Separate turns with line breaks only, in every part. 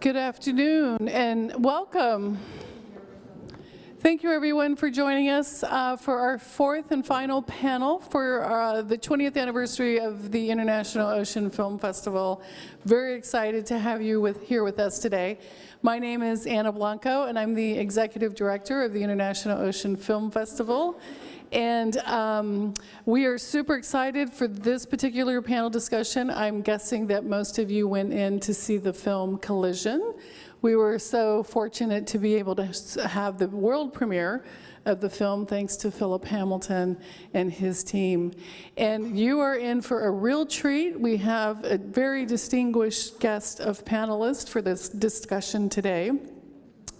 Good afternoon and welcome. Thank you everyone for joining us for our fourth and final panel for the 20th anniversary of the International Ocean Film Festival. Very excited to have you here with us today. My name is Anna Blanco and I'm the Executive Director of the International Ocean Film Festival. And we are super excited for this particular panel discussion. I'm guessing that most of you went in to see the film Collision. We were so fortunate to be able to have the world premiere of the film thanks to Philip Hamilton and his team. And you are in for a real treat. We have a very distinguished guest of panelists for this discussion today.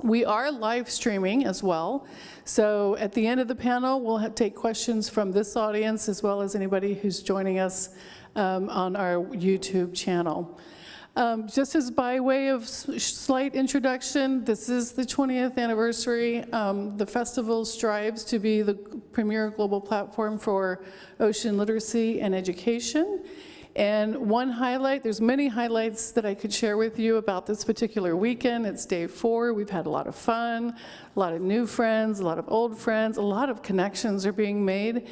We are live streaming as well. So at the end of the panel, we'll take questions from this audience as well as anybody who's joining us on our YouTube channel. Just as by way of slight introduction, this is the 20th anniversary. The festival strives to be the premier global platform for ocean literacy and education. And one highlight, there's many highlights that I could share with you about this particular weekend. It's day 4. We've had a lot of fun, a lot of new friends, a lot of old friends, a lot of connections are being made.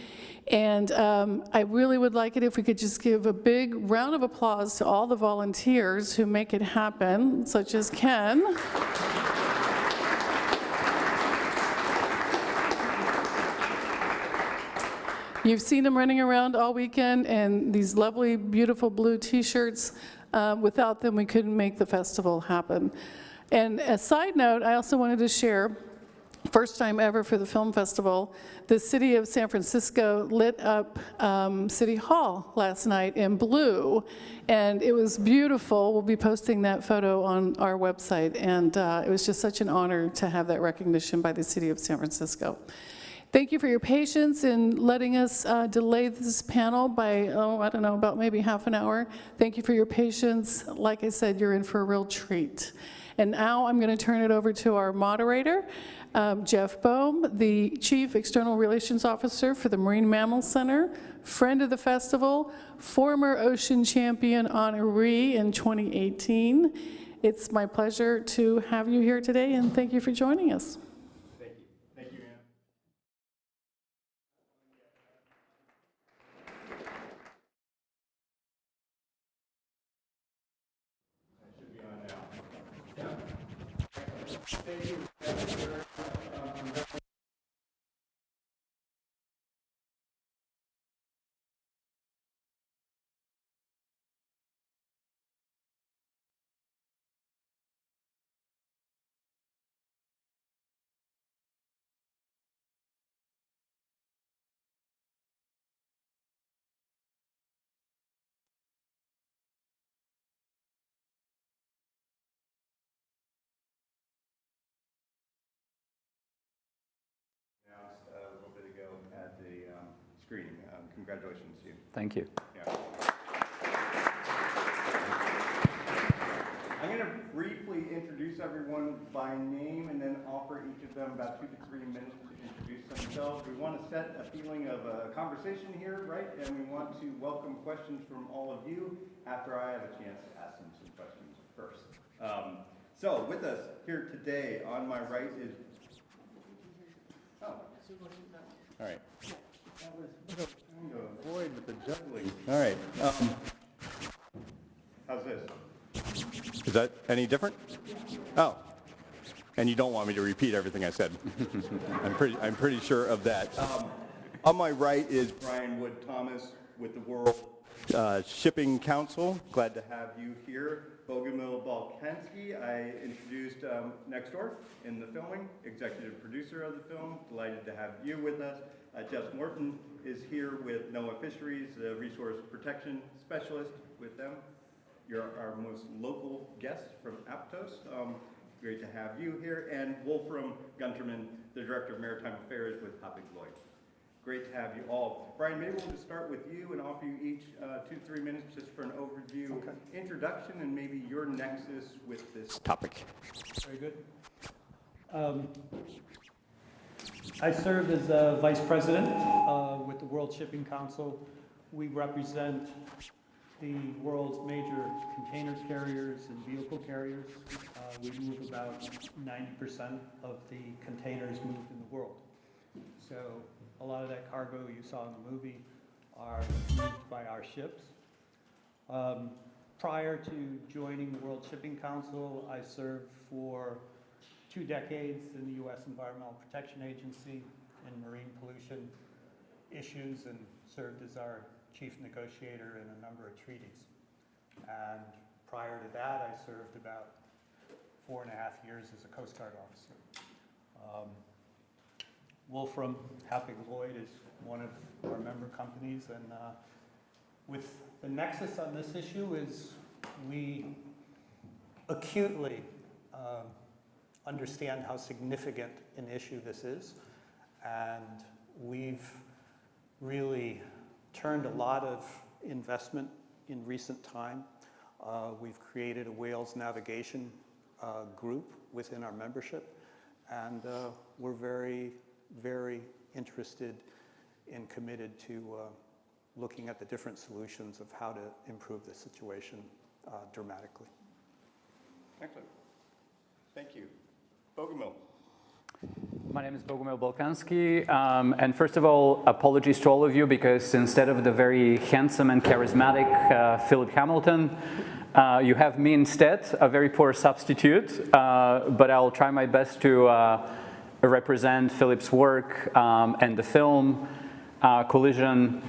And I really would like it if we could just give a big round of applause to all the volunteers who make it happen, such as Ken. You've seen them running around all weekend and these lovely, beautiful blue t-shirts. Without them, we couldn't make the festival happen. And a side note, I also wanted to share, first time ever for the film festival, the city of San Francisco lit up City Hall last night in blue. And it was beautiful. We'll be posting that photo on our website. And it was just such an honor to have that recognition by the city of San Francisco. Thank you for your patience in letting us delay this panel by, I don't know, about maybe half an hour. Thank you for your patience. Like I said, you're in for a real treat. And now I'm going to turn it over to our moderator, Jeff Boehm, the Chief External Relations Officer for the Marine Mammal Center, friend of the festival, former ocean champion honoree in 2018. It's my pleasure to have you here today, and thank you for joining us.
Thank you. Screening. Congratulations to you.
Thank you.
Yeah. I'm going to briefly introduce everyone by name and then offer each of them about 2 to 3 minutes to introduce themselves. We want to set a feeling of a conversation here, right? And we want to welcome questions from all of you after I have a chance to ask them some questions first. So with us here today on my right is... Oh. All right. That was trying to avoid with the juggling. All right. How's this? Is that any different? Oh. And you don't want me to repeat everything I said. I'm pretty sure of that. On my right is Bryan Wood-Thomas with the World Shipping Council. Glad to have you here. Bogomil Balkansky, I introduced next door in the filming, executive producer of the film. Delighted to have you with us. Jeff Morten is here with NOAA Fisheries, the resource protection specialist with them. You're our most local guest from Aptos. Great to have you here. And Wolfram Guntermann, the Director of Maritime Affairs with Hapag-Lloyd. Great to have you all. Bryan, maybe we'll just start with you and offer you each 2 to 3 minutes just for an overview, introduction, and maybe your nexus with this topic.
Very good. I serve as Vice President with the World Shipping Council. We represent the world's major container carriers and vehicle carriers. We move about 90% of the containers moved in the world. So a lot of that cargo you saw in the movie are moved by our ships. Prior to joining the World Shipping Council, I served for 2 decades in the U.S. Environmental Protection Agency in marine pollution issues and served as our chief negotiator in a number of treaties. And prior to that, I served about 4.5 years as a Coast Guard officer. Wolfram, Hapag-Lloyd is one of our member companies, and with the nexus on this issue is we acutely understand how significant an issue this is, and we've really turned a lot of investment in recent time. We've created a whales navigation group within our membership, and we're very, very interested and committed to looking at the different solutions of how to improve the situation dramatically.
Excellent. Thank you. Bogomil.
My name is Bogomil Balkanski, and first of all, apologies to all of you because instead of the very handsome and charismatic Philip Hamilton, you have me instead, a very poor substitute, but I'll try my best to represent Philip's work and the film, Collision.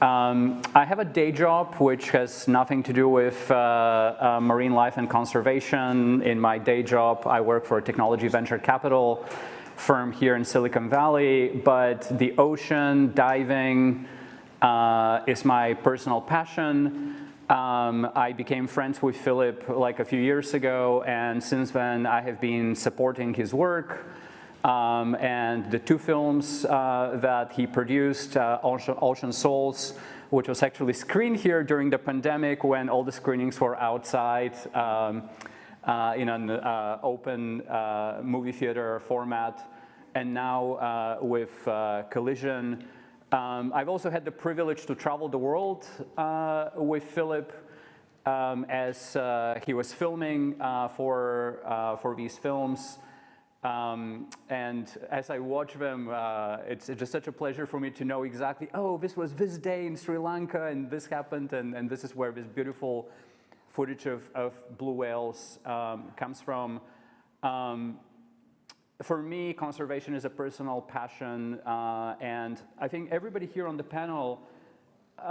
I have a day job which has nothing to do with marine life and conservation. In my day job, I work for a technology venture capital firm here in Silicon Valley, but the ocean, diving is my personal passion. I became friends with Philip like a few years ago, and since then I have been supporting his work. And the 2 films that he produced, Ocean Souls, which was actually screened here during the pandemic when all the screenings were outside in an open movie theater format, and now with Collision. I've also had the privilege to travel the world with Philip as he was filming for these films. And as I watch them, it's just such a pleasure for me to know exactly, oh, this was this day in Sri Lanka, and this happened, and this is where this beautiful footage of blue whales comes from. For me, conservation is a personal passion, and I think everybody here on the panel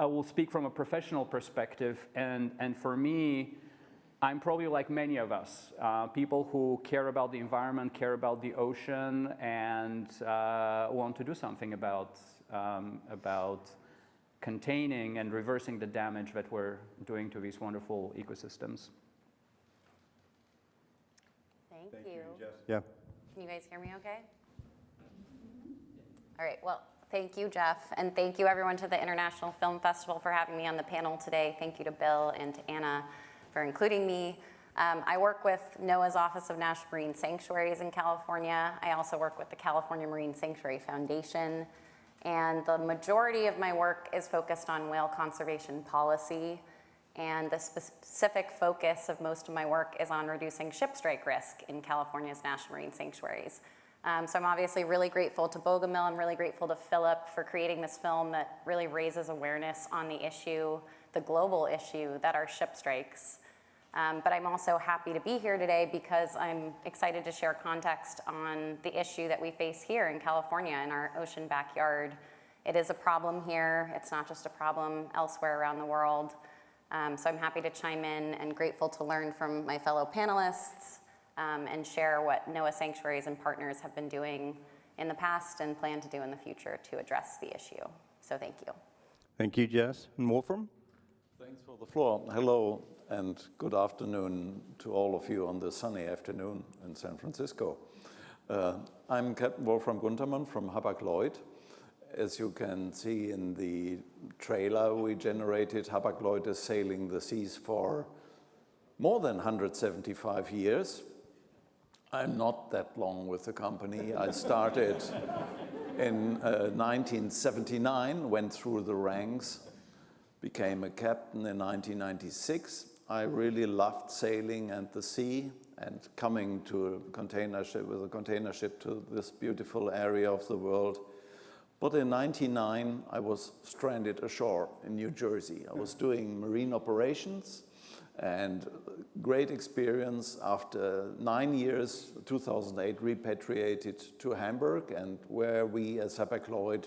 will speak from a professional perspective, and for me, I'm probably like many of us, people who care about the environment, care about the ocean, and want to do something about containing and reversing the damage that we're doing to these wonderful ecosystems.
Thank you.
Jess. Yeah.
Can you guys hear me okay? All right, well, thank you, Jeff, and thank you everyone to the International Film Festival for having me on the panel today. Thank you to Bill and to Anna for including me. I work with NOAA's Office of National Marine Sanctuaries in California. I also work with the California Marine Sanctuary Foundation, and the majority of my work is focused on whale conservation policy, and the specific focus of most of my work is on reducing ship strike risk in California's national marine sanctuaries. So I'm obviously really grateful to Bogomil. I'm really grateful to Philip for creating this film that really raises awareness on the issue, the global issue that are ship strikes. But I'm also happy to be here today because I'm excited to share context on the issue that we face here in California in our ocean backyard. It is a problem here. It's not just a problem elsewhere around the world. So I'm happy to chime in and grateful to learn from my fellow panelists and share what NOAA sanctuaries and partners have been doing in the past and plan to do in the future to address the issue. So thank you.
Thank you, Jess. And Wolfram?
Thanks for the floor. Hello and good afternoon to all of you on this sunny afternoon in San Francisco. I'm Captain Wolfram Guntermann from Hapag-Lloyd. As you can see in the trailer we generated, Hapag-Lloyd is sailing the seas for more than 175 years. I'm not that long with the company. I started in 1979, went through the ranks, became a captain in 1996. I really loved sailing and the sea and coming to a container ship with a container ship to this beautiful area of the world. But in 1999, I was stranded ashore in New Jersey. I was doing marine operations, and great experience. After 9 years, 2008, repatriated to Hamburg, and where we as Hapag-Lloyd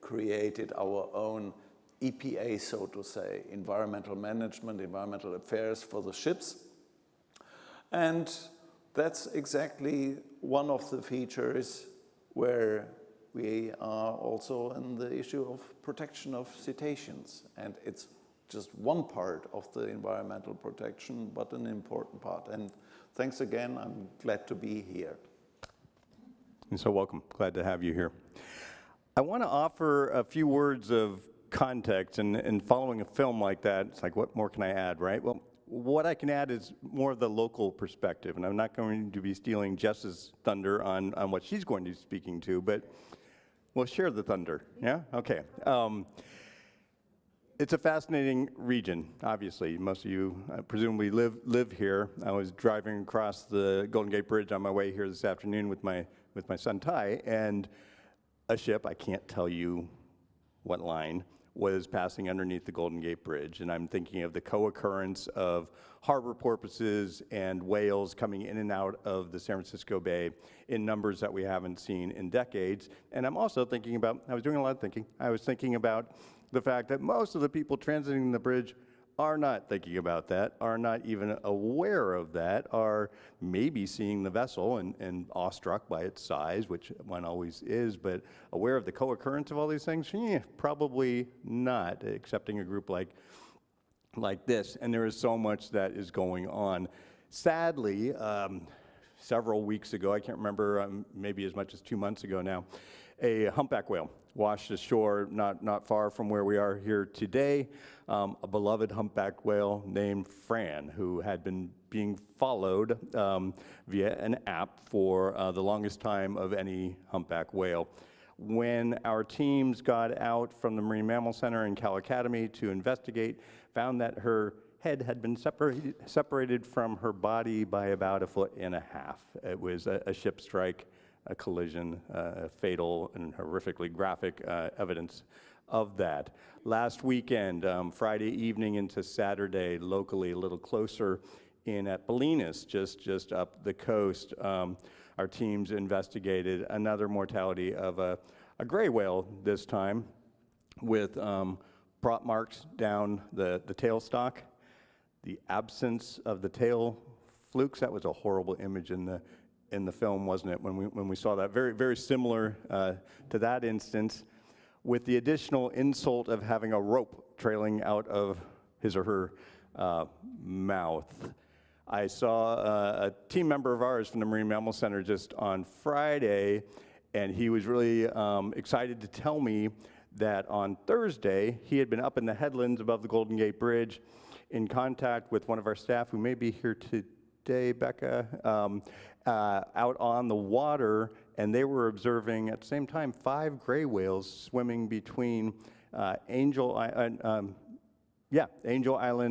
created our own EPA, so to say, environmental management, environmental affairs for the ships. And that's exactly one of the features where we are also in the issue of protection of cetaceans. And it's just one part of the environmental protection, but an important part. And thanks again, I'm glad to be here.
You're so welcome. Glad to have you here. I want to offer a few words of context, and following a film like that, it's like, what more can I add, right? Well, what I can add is more of the local perspective, and I'm not going to be stealing Jess's thunder on what she's going to be speaking to, but we'll share the thunder, yeah? Okay. It's a fascinating region, obviously. Most of you presumably live here. I was driving across the Golden Gate Bridge on my way here this afternoon with my son Ty, and a ship, I can't tell you what line, was passing underneath the Golden Gate Bridge. And I'm thinking of the co-occurrence of harbor porpoises and whales coming in and out of the San Francisco Bay in numbers that we haven't seen in decades. And I'm also thinking about, I was doing a lot of thinking, I was thinking about the fact that most of the people transiting the bridge are not thinking about that, are not even aware of that, are maybe seeing the vessel and awestruck by its size, which one always is, but aware of the co-occurrence of all these things? Probably not, excepting a group like this. And there is so much that is going on. Sadly, several weeks ago, I can't remember, maybe as much as 2 months ago now, a humpback whale washed ashore not far from where we are here today. A beloved humpback whale named Fran, who had been being followed via an app for the longest time of any humpback whale. When our teams got out from the Marine Mammal Center and Cal Academy to investigate, found that her head had been separated from her body by about 1.5 feet. It was a ship strike, a collision, fatal and horrifically graphic evidence of that. Last weekend, Friday evening into Saturday, locally a little closer in at Bolinas, just up the coast, our teams investigated another mortality of a gray whale this time with prop marks down the tailstock, the absence of the tail flukes. That was a horrible image in the film, wasn't it, when we saw that? Very, very similar to that instance, with the additional insult of having a rope trailing out of his or her mouth. I saw a team member of ours from the Marine Mammal Center just on Friday, and he was really excited to tell me that on Thursday, he had been up in the headlands above the Golden Gate Bridge in contact with one of our staff who may be here today, Becca, out on the water, and they were observing at the same time 5 gray whales swimming between Angel Island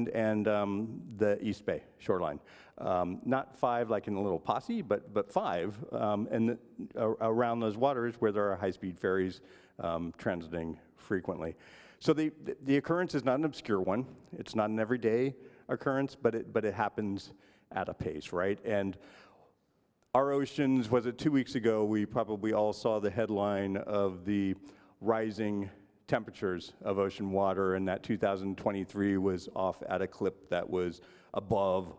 and the East Bay shoreline. Not 5 like in a little posse, but 5, and around those waters where there are high-speed ferries transiting frequently. So the occurrence is not an obscure one. It's not an everyday occurrence, but it happens at a pace, right? And our oceans, was it 2 weeks ago, we probably all saw the headline of the rising temperatures of ocean water, and that 2023 was off at a clip that was above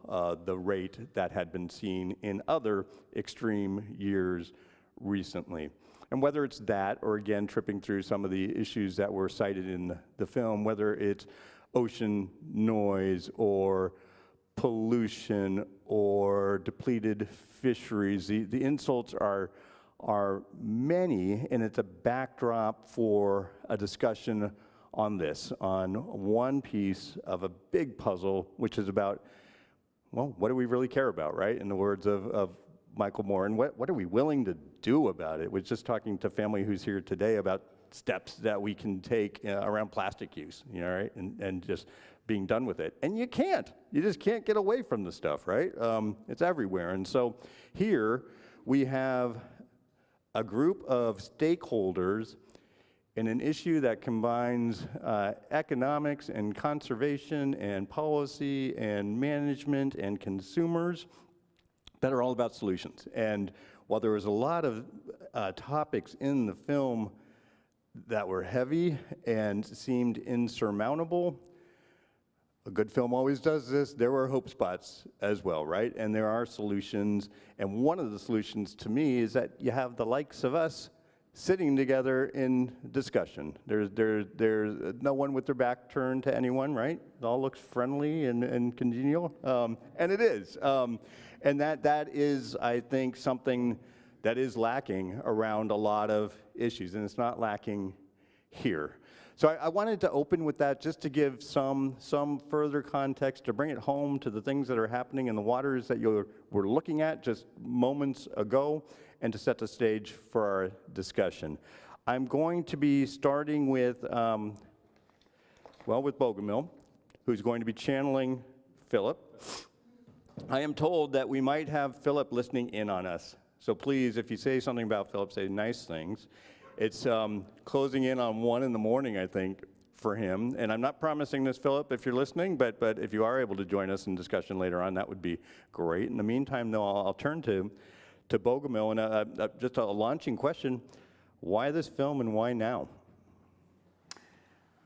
the rate that had been seen in other extreme years recently. And whether it's that, or again, tripping through some of the issues that were cited in the film, whether it's ocean noise or pollution or depleted fisheries, the insults are many, and it's a backdrop for a discussion on this, on one piece of a big puzzle, which is about, well, what do we really care about, right? In the words of Michael Moore, and what are we willing to do about it? We're just talking to family who's here today about steps that we can take around plastic use, you know, right? And just being done with it. And you can't. You just can't get away from the stuff, right? It's everywhere. And so here we have a group of stakeholders in an issue that combines economics and conservation and policy and management and consumers that are all about solutions. And while there was a lot of topics in the film that were heavy and seemed insurmountable, a good film always does this, there were hope spots as well, right? And there are solutions, and one of the solutions to me is that you have the likes of us sitting together in discussion. There's no one with their back turned to anyone, right? It all looks friendly and congenial, and it is. And that is, I think, something that is lacking around a lot of issues, and it's not lacking here. So I wanted to open with that just to give some further context, to bring it home to the things that are happening in the waters that you were looking at just moments ago, and to set the stage for our discussion. I'm going to be starting with, with Bogomil, who's going to be channeling Philip. I am told that we might have Philip listening in on us. So please, if you say something about Philip, say nice things. It's closing in on 1 in the morning, I think, for him. And I'm not promising this, Philip, if you're listening, but if you are able to join us in discussion later on, that would be great. In the meantime, though, I'll turn to Bogomil, and just a launching question: why this film and why now?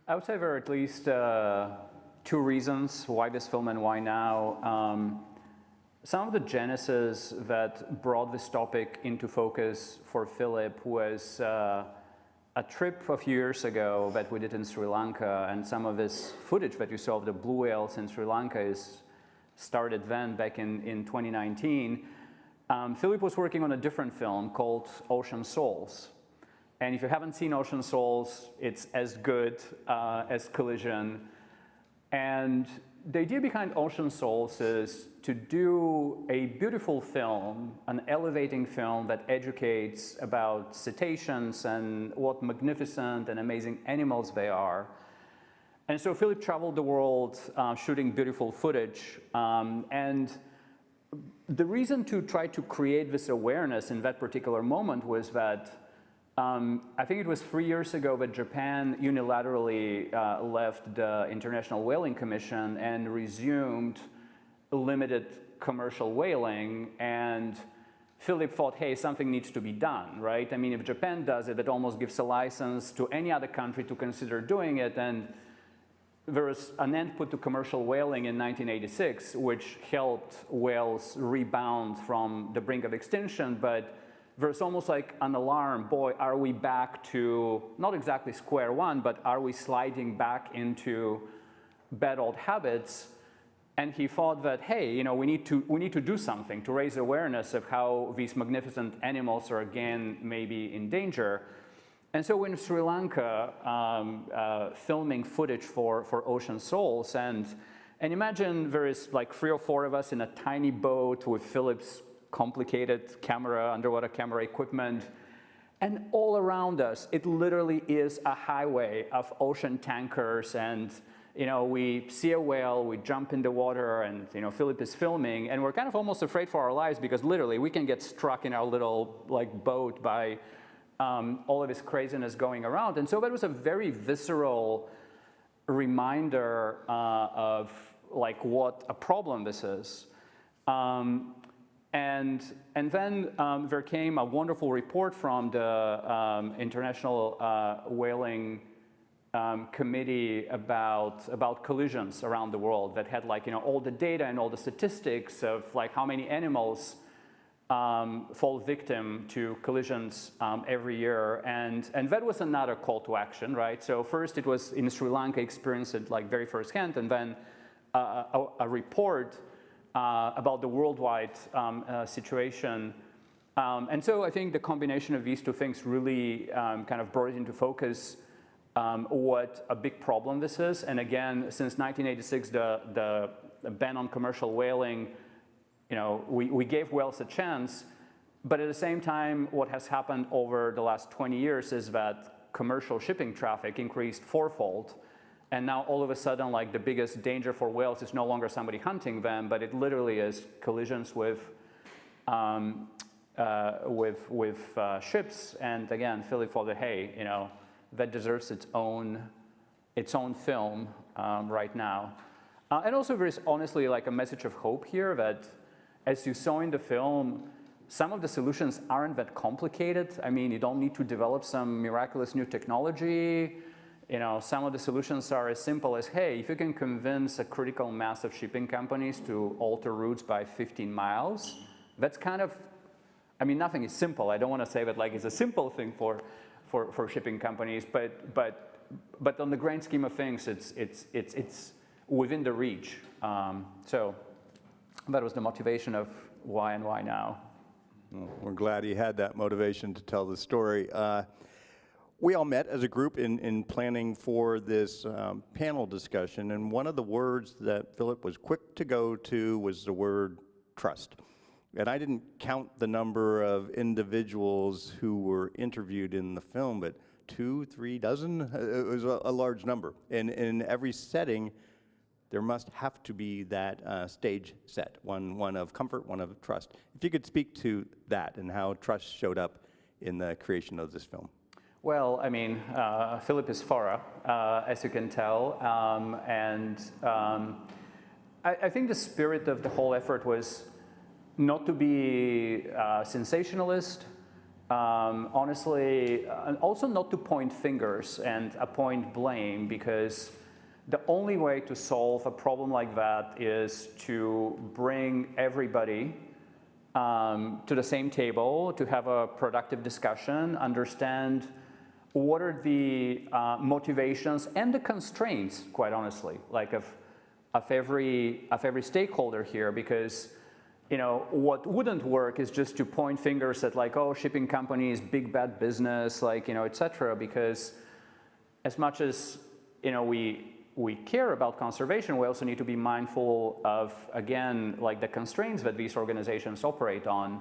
I would say there are at least 2 reasons why this film and why now. Some of the genesis that brought this topic into focus for Philip was a trip a few years ago that we did in Sri Lanka, and some of this footage that you saw of the blue whales in Sri Lanka is started then back in 2019. Philip was working on a different film called Ocean Souls. And if you haven't seen Ocean Souls, it's as good as Collision. And the idea behind Ocean Souls is to do a beautiful film, an elevating film that educates about cetaceans and what magnificent and amazing animals they are. And so Philip traveled the world shooting beautiful footage. And the reason to try to create this awareness in that particular moment was that I think it was 3 years ago that Japan unilaterally left the International Whaling Commission and resumed limited commercial whaling, and Philip thought, hey, something needs to be done, right? I mean, if Japan does it, it almost gives a license to any other country to consider doing it, and there was an end put to commercial whaling in 1986, which helped whales rebound from the brink of extinction, but there's almost like an alarm, boy, are we back to, not exactly square one, but are we sliding back into bad old habits? And he thought that, hey, you know, we need to do something to raise awareness of how these magnificent animals are again maybe in danger. And so we're in Sri Lanka filming footage for Ocean Souls, and imagine there is like 3 or 4 of us in a tiny boat with Philip's complicated camera, underwater camera equipment, and all around us, it literally is a highway of ocean tankers, and you know, we see a whale, we jump in the water, and you know, Philip is filming, and we're kind of almost afraid for our lives because literally we can get struck in our little like boat by all of this craziness going around. And so that was a very visceral reminder of like what a problem this is. And then there came a wonderful report from the International Whaling Committee about collisions around the world that had like, you know, all the data and all the statistics of like how many animals fall victim to collisions every year. And that was another call to action, right? So first it was in Sri Lanka, experienced it like very firsthand, and then a report about the worldwide situation. And so I think the combination of these 2 things really kind of brought into focus what a big problem this is. And again, since 1986, the ban on commercial whaling, you know, we gave whales a chance, but at the same time, what has happened over the last 20 years is that commercial shipping traffic increased fourfold. And now all of a sudden, like the biggest danger for whales is no longer somebody hunting them, but it literally is collisions with ships. And again, Philip thought that, hey, you know, that deserves its own film right now. And also there is honestly like a message of hope here that, as you saw in the film, some of the solutions aren't that complicated. I mean, you don't need to develop some miraculous new technology. You know, some of the solutions are as simple as, hey, if you can convince a critical mass of shipping companies to alter routes by 15 miles, that's kind of, I mean, nothing is simple. I don't want to say that like it's a simple thing for shipping companies, but on the grand scheme of things, it's within the reach. So that was the motivation of why and why now.
Well, we're glad he had that motivation to tell the story. We all met as a group in planning for this panel discussion, and one of the words that Philip was quick to go to was the word trust. And I didn't count the number of individuals who were interviewed in the film, but 2, 3 dozen? It was a large number. And in every setting, there must have to be that stage set, one of comfort, one of trust. If you could speak to that and how trust showed up in the creation of this film.
Well, I mean, Philip is thorough, as you can tell, I think the spirit of the whole effort was not to be sensationalist, honestly, and also not to point fingers and appoint blame, because the only way to solve a problem like that is to bring everybody to the same table, to have a productive discussion, understand what are the motivations and the constraints, quite honestly, like of every stakeholder here, because you know, what wouldn't work is just to point fingers at like, oh, shipping companies, big bad business, like, you know, et cetera, because as much as, you know, we care about conservation, we also need to be mindful of, again, like the constraints that these organizations operate on.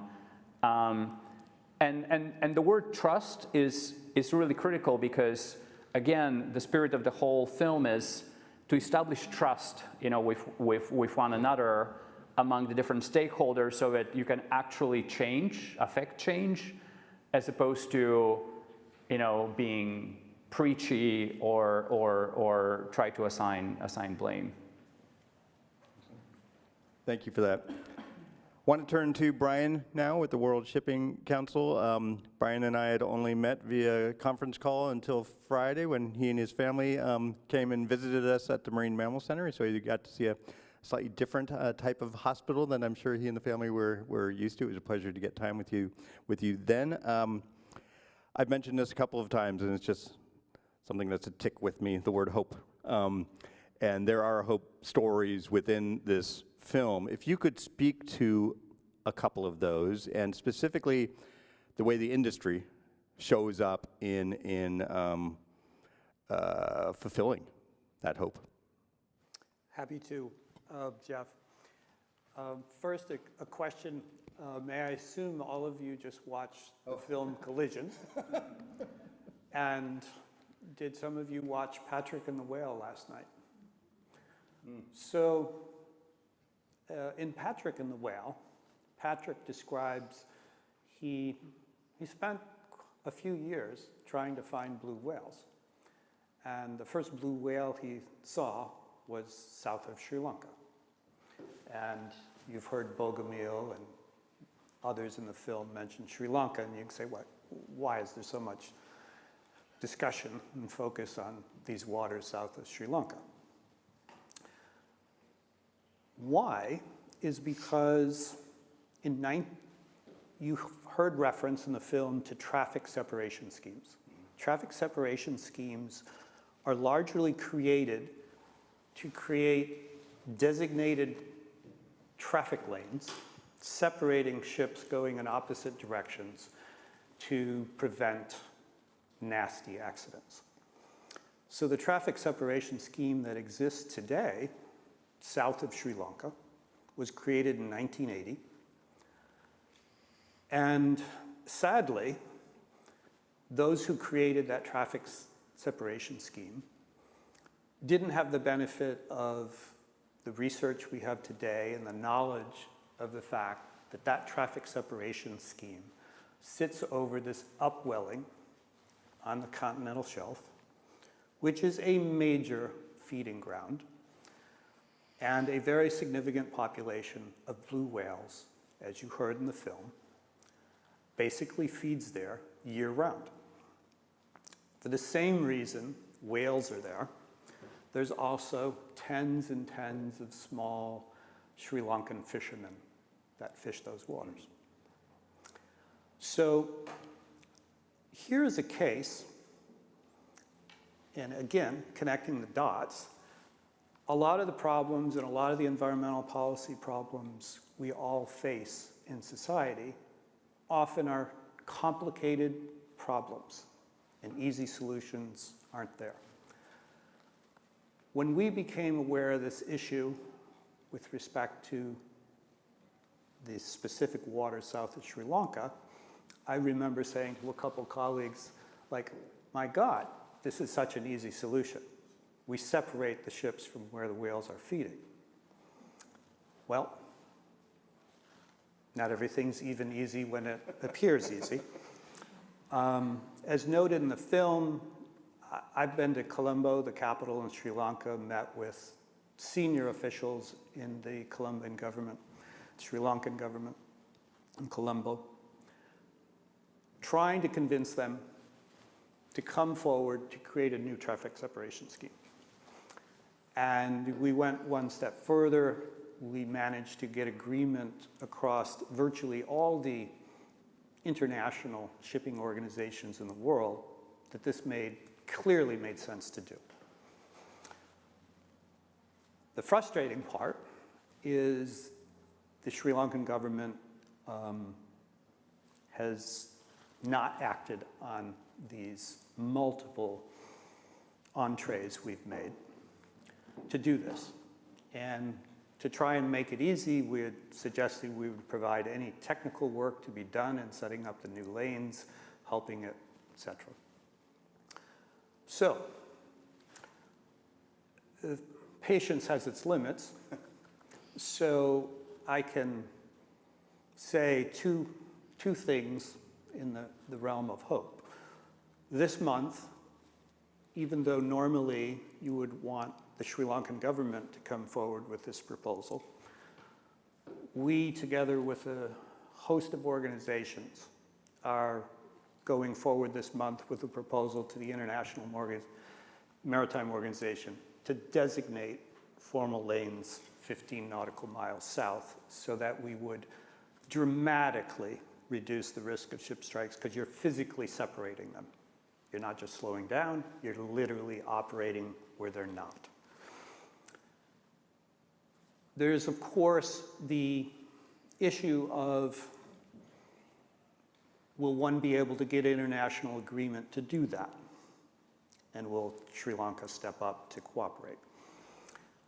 And the word trust is really critical because, again, the spirit of the whole film is to establish trust, you know, with one another among the different stakeholders so that you can actually affect change, as opposed to, you know, being preachy or try to assign blame.
Thank you for that. Want to turn to Bryan now with the World Shipping Council. Bryan and I had only met via conference call until Friday when he and his family came and visited us at the Marine Mammal Center, so you got to see a slightly different type of hospital than I'm sure he and the family were used to. It was a pleasure to get time with you then. I've mentioned this a couple of times, and it's just something that's a tick with me, the word hope. And there are hope stories within this film. If you could speak to a couple of those, and specifically the way the industry shows up in fulfilling that hope.
Happy to, Jeff. First, a question. May I assume all of you just watched the film Collision? And did some of you watch Patrick and the Whale last night? So, in Patrick and the Whale, Patrick describes he spent a few years trying to find blue whales. And the first blue whale he saw was south of Sri Lanka. And you've heard Bogomil and others in the film mention Sri Lanka, and you can say, why is there so much discussion and focus on these waters south of Sri Lanka? Why is because you heard reference in the film to traffic separation schemes. Traffic separation schemes are largely created to create designated traffic lanes separating ships going in opposite directions to prevent nasty accidents. So the traffic separation scheme that exists today, south of Sri Lanka, was created in 1980. And sadly, those who created that traffic separation scheme didn't have the benefit of the research we have today and the knowledge of the fact that that traffic separation scheme sits over this upwelling on the continental shelf, which is a major feeding ground and a very significant population of blue whales, as you heard in the film, basically feeds there year-round. For the same reason whales are there, there's also tens and tens of small Sri Lankan fishermen that fish those waters. So here's a case, and again, connecting the dots, a lot of the problems and a lot of the environmental policy problems we all face in society often are complicated problems, and easy solutions aren't there. When we became aware of this issue with respect to the specific waters south of Sri Lanka, I remember saying to a couple colleagues, like, my God, this is such an easy solution. We separate the ships from where the whales are feeding. Well, not everything's even easy when it appears easy. As noted in the film, I've been to Colombo, the capital in Sri Lanka, met with senior officials in the Colombian government, Sri Lankan government in Colombo, trying to convince them to come forward to create a new traffic separation scheme. And we went one step further. We managed to get agreement across virtually all the international shipping organizations in the world that this clearly made sense to do. The frustrating part is the Sri Lankan government has not acted on these multiple entrees we've made to do this. And to try and make it easy, we're suggesting we would provide any technical work to be done in setting up the new lanes, helping it, etc. So, patience has its limits, so I can say two things in the realm of hope. This month, even though normally you would want the Sri Lankan government to come forward with this proposal, we, together with a host of organizations, are going forward this month with a proposal to the International Maritime Organization to designate formal lanes 15 nautical miles south so that we would dramatically reduce the risk of ship strikes because you're physically separating them. You're not just slowing down, you're literally operating where they're not. There's, of course, the issue of will one be able to get international agreement to do that? And will Sri Lanka step up to cooperate?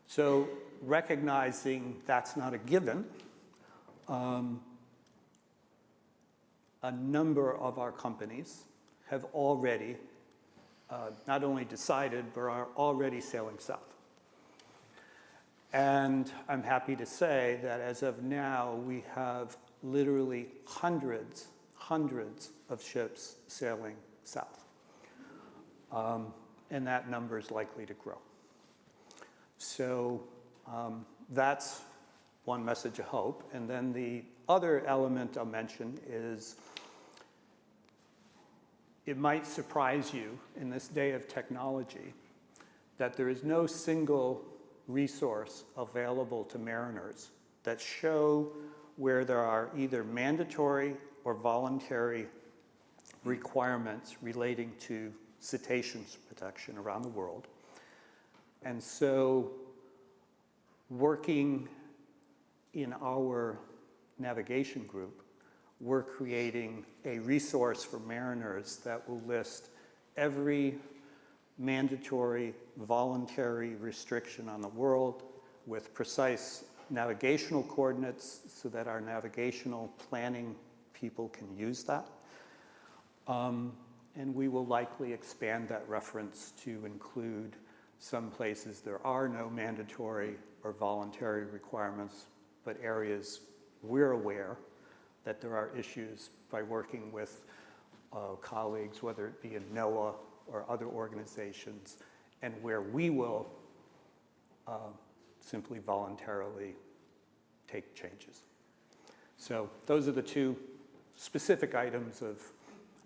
So recognizing that's not a given, a number of our companies have already not only decided, but are already sailing south. And I'm happy to say that as of now, we have literally hundreds of ships sailing south. And that number is likely to grow. So that's one message of hope. And then the other element I'll mention is it might surprise you in this day of technology that there is no single resource available to mariners that show where there are either mandatory or voluntary requirements relating to cetaceans protection around the world. And so working in our navigation group, we're creating a resource for mariners that will list every mandatory voluntary restriction on the world with precise navigational coordinates so that our navigational planning people can use that. and we will likely expand that reference to include some places there are no mandatory or voluntary requirements, but areas we're aware that there are issues by working with colleagues, whether it be in NOAA or other organizations, and where we will simply voluntarily take changes. So those are the two specific items of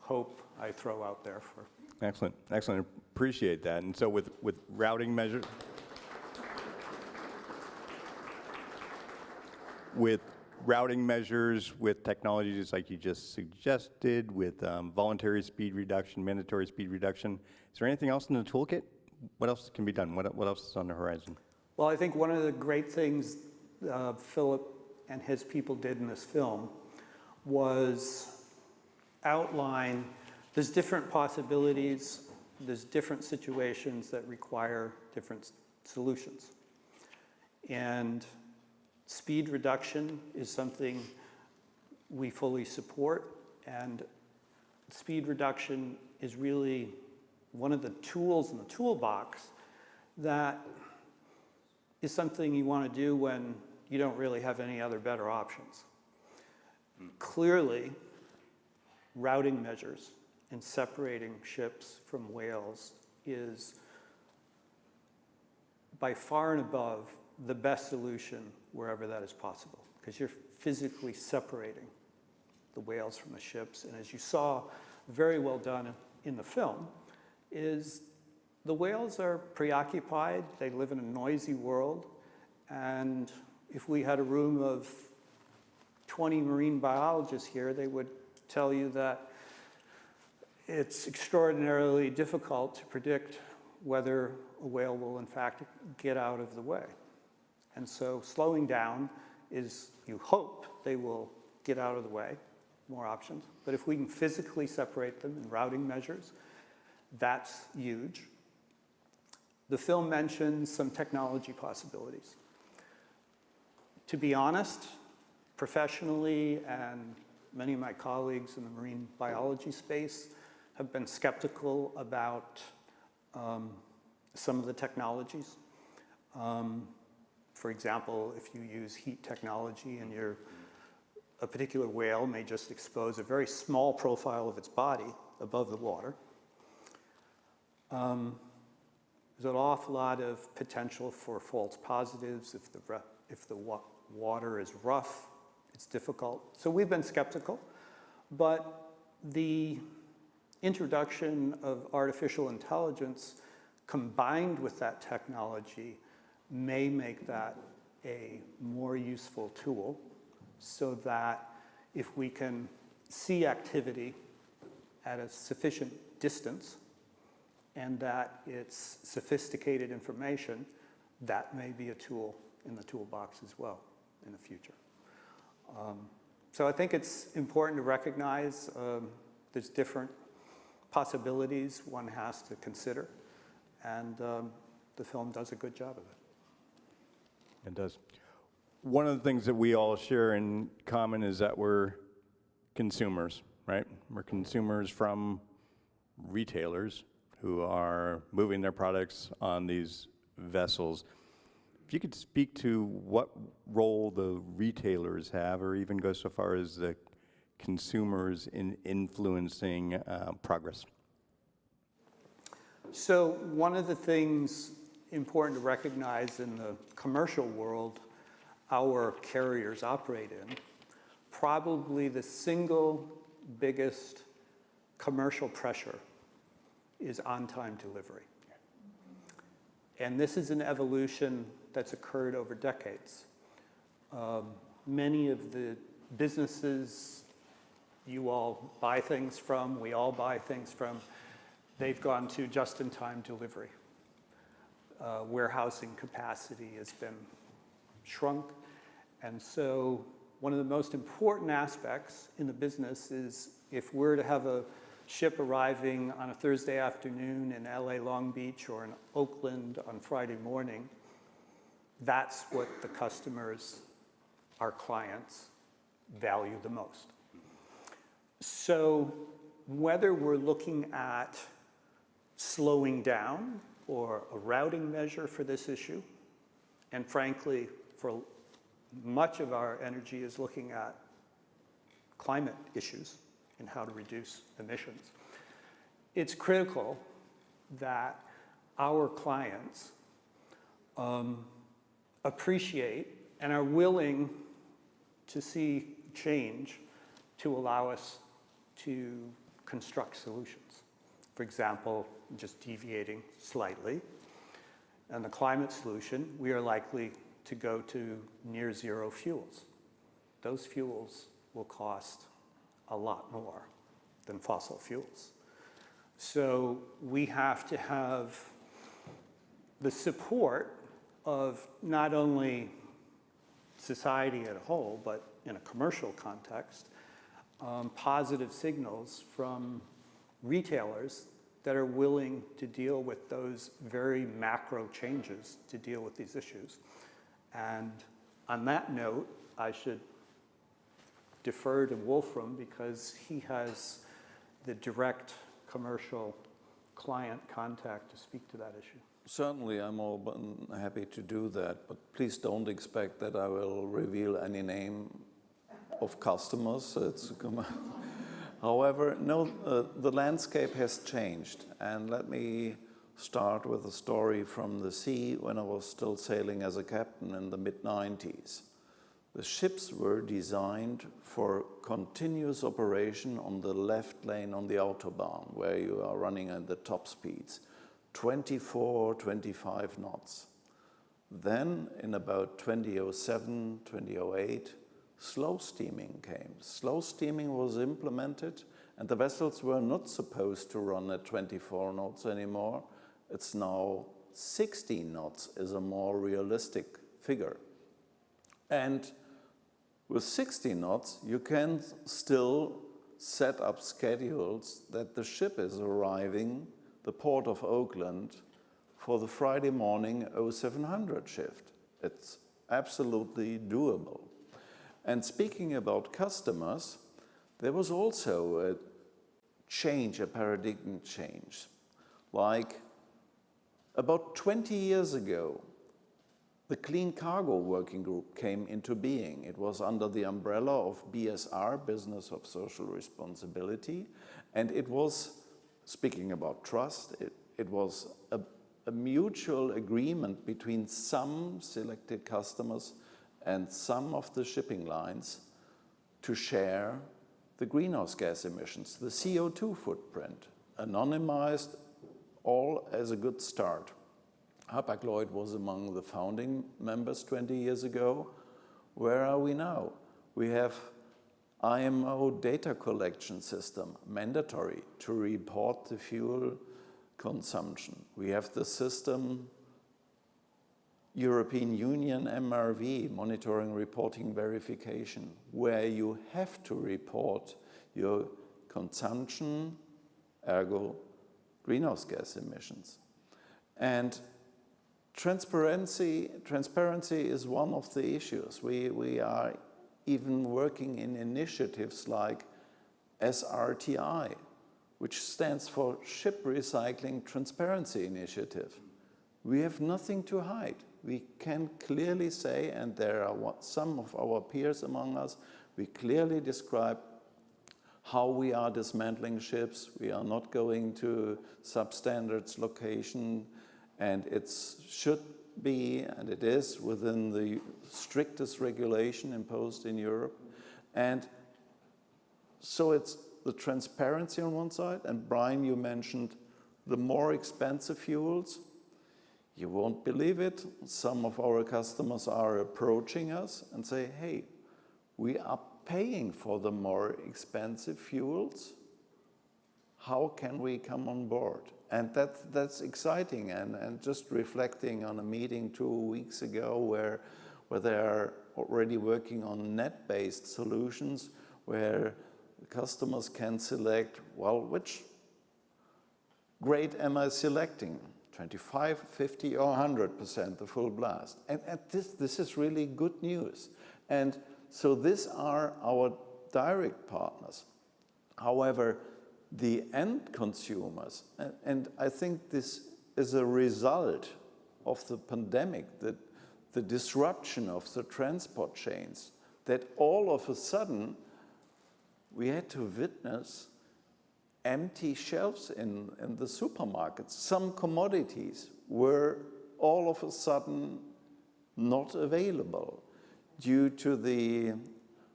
hope I throw out there for.
Excellent, excellent. Appreciate that. And so with routing measures, with technologies like you just suggested, with voluntary speed reduction, mandatory speed reduction, is there anything else in the toolkit? What else can be done? What else is on the horizon?
Well, I think one of the great things Philip and his people did in this film was outline there's different possibilities, there's different situations that require different solutions. And speed reduction is something we fully support, and speed reduction is really one of the tools in the toolbox that is something you want to do when you don't really have any other better options. Clearly, routing measures and separating ships from whales is by far and above the best solution wherever that is possible, because you're physically separating the whales from the ships. And as you saw, very well done in the film, is the whales are preoccupied, they live in a noisy world, and if we had a room of 20 marine biologists here, they would tell you that it's extraordinarily difficult to predict whether a whale will in fact get out of the way. And so slowing down is, you hope they will get out of the way, more options. But if we can physically separate them in routing measures, that's huge. The film mentions some technology possibilities. To be honest, professionally, and many of my colleagues in the marine biology space have been skeptical about some of the technologies. For example, if you use heat technology and a particular whale may just expose a very small profile of its body above the water, there's an awful lot of potential for false positives. If the water is rough, it's difficult. So we've been skeptical, but the introduction of artificial intelligence combined with that technology may make that a more useful tool, so that if we can see activity at a sufficient distance and that it's sophisticated information, that may be a tool in the toolbox as well in the future. So I think it's important to recognize there's different possibilities one has to consider, and the film does a good job of it.
It does. One of the things that we all share in common is that we're consumers, right? We're consumers from retailers who are moving their products on these vessels. If you could speak to what role the retailers have, or even go so far as the consumers in influencing progress.
So one of the things important to recognize in the commercial world our carriers operate in, probably the single biggest commercial pressure is on-time delivery. And this is an evolution that's occurred over decades. Many of the businesses you all buy things from, we all buy things from, they've gone to just-in-time delivery. Warehousing capacity has been shrunk. And so one of the most important aspects in the business is if we're to have a ship arriving on a Thursday afternoon in LA Long Beach or in Oakland on Friday morning, that's what the customers, our clients, value the most. So whether we're looking at slowing down or a routing measure for this issue, and frankly, for much of our energy is looking at climate issues and how to reduce emissions, it's critical that our clients appreciate and are willing to see change to allow us to construct solutions. For example, just deviating slightly, and the climate solution, we are likely to go to near zero fuels. Those fuels will cost a lot more than fossil fuels. So we have to have the support of not only society as a whole, but in a commercial context, positive signals from retailers that are willing to deal with those very macro changes to deal with these issues. And on that note, I should defer to Wolfram because he has the direct commercial client contact to speak to that issue.
Certainly, I'm all happy to do that, but please don't expect that I will reveal any name of customers. However, no, the landscape has changed, and let me start with a story from the sea when I was still sailing as a captain in the mid-90s. The ships were designed for continuous operation on the left lane on the Autobahn, where you are running at the top speeds, 24, 25 knots. Then in about 2007, 2008, slow steaming came. Slow steaming was implemented, and the vessels were not supposed to run at 24 knots anymore. It's now 16 knots is a more realistic figure. And with 60 knots, you can still set up schedules that the ship is arriving the port of Oakland for the Friday morning 0700 shift. It's absolutely doable. And speaking about customers, there was also a change, a paradigm change. Like about 20 years ago, the Clean Cargo Working Group came into being. It was under the umbrella of BSR, Business of Social Responsibility, and it was, speaking about trust, it was a mutual agreement between some selected customers and some of the shipping lines to share the greenhouse gas emissions, the CO2 footprint, anonymized, all as a good start. Hapag-Lloyd was among the founding members 20 years ago. Where are we now? We have IMO data collection system, mandatory to report the fuel consumption. We have the system European Union MRV, monitoring, reporting, verification, where you have to report your consumption, ergo greenhouse gas emissions. And transparency is one of the issues. We are even working in initiatives like SRTI, which stands for Ship Recycling Transparency Initiative. We have nothing to hide. We can clearly say, and there are some of our peers among us, we clearly describe how we are dismantling ships. We are not going to substandards location, and it should be, and it is, within the strictest regulation imposed in Europe. And so it's the transparency on one side, and Bryan, you mentioned the more expensive fuels. You won't believe it, some of our customers are approaching us and say, hey, we are paying for the more expensive fuels. How can we come on board? And that's exciting, and just reflecting on a meeting 2 weeks ago where they are already working on net-based solutions where customers can select, well, which grade am I selecting? 25, 50, or 100% the full blast. And this is really good news. And so these are our direct partners. However, the end consumers, and I think this is a result of the pandemic, that the disruption of the transport chains, that all of a sudden we had to witness empty shelves in the supermarkets. Some commodities were all of a sudden not available due to the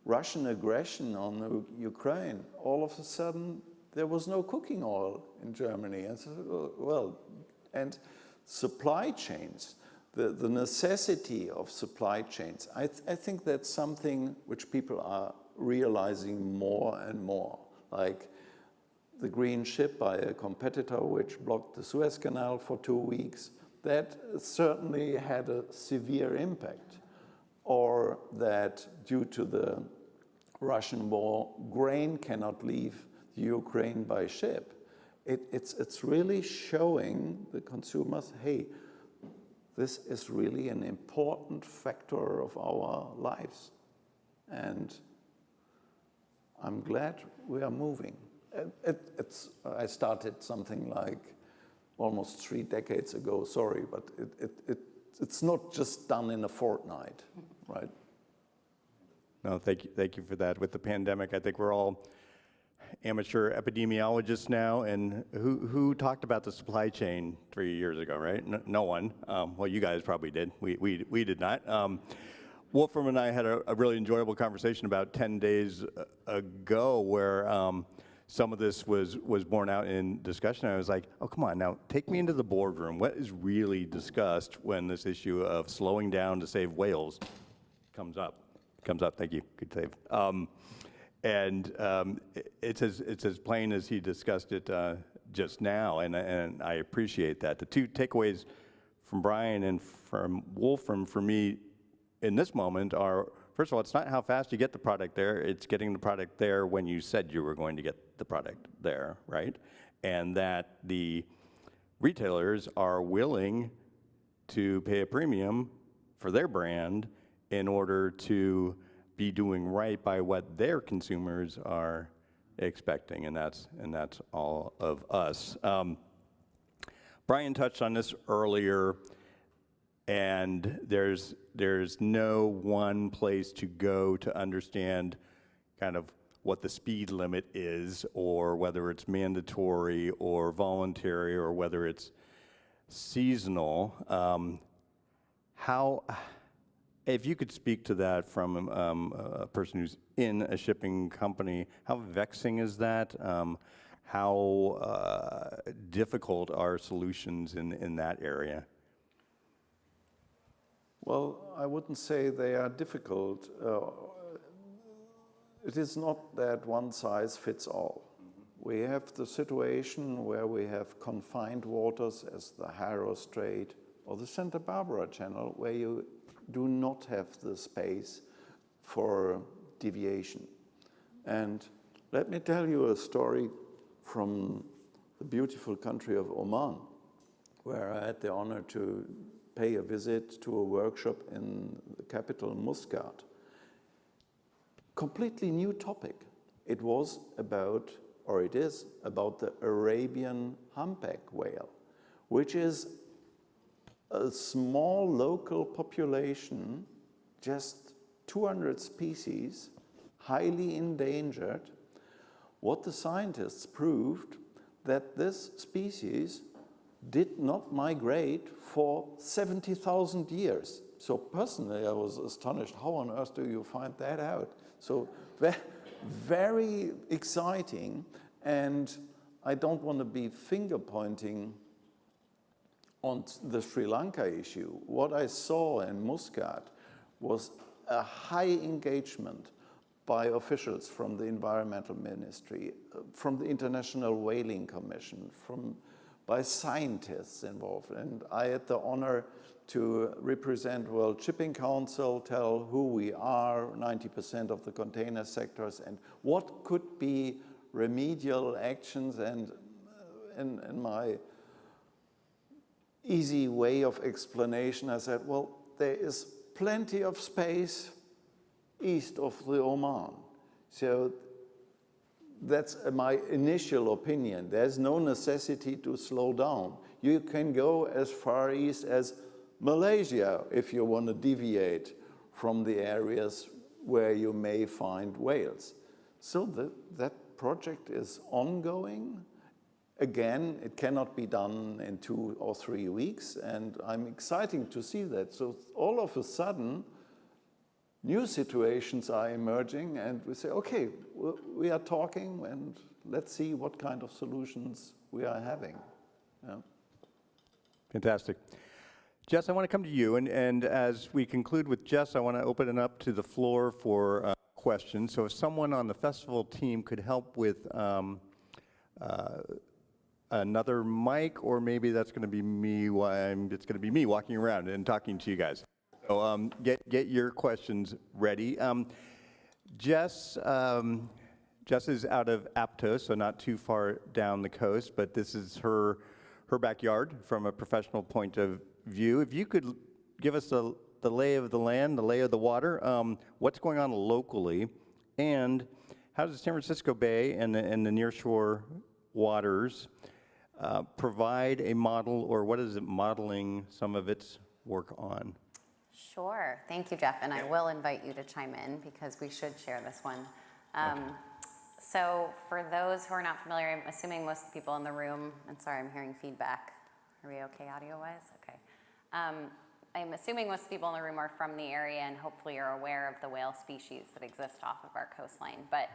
Russian aggression on Ukraine. All of a sudden there was no cooking oil in Germany. And so, well, and supply chains, the necessity of supply chains, I think that's something which people are realizing more and more. Like the green ship by a competitor which blocked the Suez Canal for 2 weeks, that certainly had a severe impact. Or that due to the Russian war, grain cannot leave Ukraine by ship. It's really showing the consumers, hey, this is really an important factor of our lives. And I'm glad we are moving. I started something like almost 3 decades ago, sorry, but it's not just done in a fortnight, right?
No, thank you for that. With the pandemic, I think we're all amateur epidemiologists now, and who talked about the supply chain 3 years ago, right? No one. Well, you guys probably did. We did not. Wolfram and I had a really enjoyable conversation about 10 days ago where some of this was borne out in discussion. I was like, oh, come on, now take me into the boardroom. What is really discussed when this issue of slowing down to save whales comes up? Thank you, good save. It's as plain as he discussed it just now, and I appreciate that. The two takeaways from Bryan and from Wolfram for me in this moment are, first of all, it's not how fast you get the product there, it's getting the product there when you said you were going to get the product there, right? And that the retailers are willing to pay a premium for their brand in order to be doing right by what their consumers are expecting, and that's all of us. Bryan touched on this earlier, and there's no one place to go to understand kind of what the speed limit is, or whether it's mandatory or voluntary, or whether it's seasonal. If you could speak to that from a person who's in a shipping company, how vexing is that? How difficult are solutions in that area?
Well, I wouldn't say they are difficult. It is not that one size fits all. We have the situation where we have confined waters as the Harrow Strait or the Santa Barbara Channel, where you do not have the space for deviation. And let me tell you a story from the beautiful country of Oman, where I had the honor to pay a visit to a workshop in the capital, Muscat. Completely new topic. It was about, or it is about, the Arabian humpback whale, which is a small local population, just 200 species, highly endangered. What the scientists proved, that this species did not migrate for 70,000 years. So personally, I was astonished, how on earth do you find that out? So very exciting, and I don't want to be finger pointing on the Sri Lanka issue. What I saw in Muscat was a high engagement by officials from the Environmental Ministry, from the International Whaling Commission, by scientists involved. And I had the honor to represent World Shipping Council, tell who we are, 90% of the container sectors, and what could be remedial actions. And in my easy way of explanation, I said, well, there is plenty of space east of the Oman. So that's my initial opinion. There's no necessity to slow down. You can go as far east as Malaysia if you want to deviate from the areas where you may find whales. So that project is ongoing. Again, it cannot be done in 2 or 3 weeks, and I'm excited to see that. So all of a sudden, new situations are emerging, and we say, okay, we are talking, and let's see what kind of solutions we are having. Yeah.
Fantastic. Jess, I want to come to you, and as we conclude with Jess, I want to open it up to the floor for questions. So if someone on the festival team could help with another mic, or maybe that's going to be me. It's going to be me walking around and talking to you guys. So get your questions ready. Jess is out of Aptos, so not too far down the coast, but this is her backyard from a professional point of view. If you could give us the lay of the land, the lay of the water, what's going on locally, and how does the San Francisco Bay and the nearshore waters provide a model, or what is it modeling some of its work on?
Sure. Thank you, Jeff. And I will invite you to chime in because we should share this one. So for those who are not familiar, I'm assuming most of the people in the room, and sorry, I'm hearing feedback. Are we okay audio-wise? Okay. I'm assuming most people in the room are from the area and hopefully are aware of the whale species that exist off of our coastline. But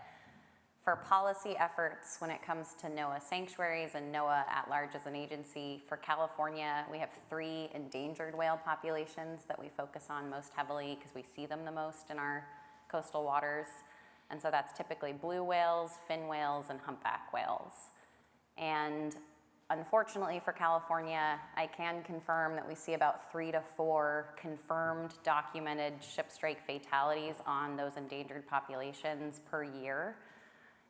for policy efforts when it comes to NOAA sanctuaries and NOAA at large as an agency, for California, we have 3 endangered whale populations that we focus on most heavily because we see them the most in our coastal waters. And so that's typically blue whales, fin whales, and humpback whales. And unfortunately for California, I can confirm that we see about 3 to 4 confirmed documented ship strike fatalities on those endangered populations per year.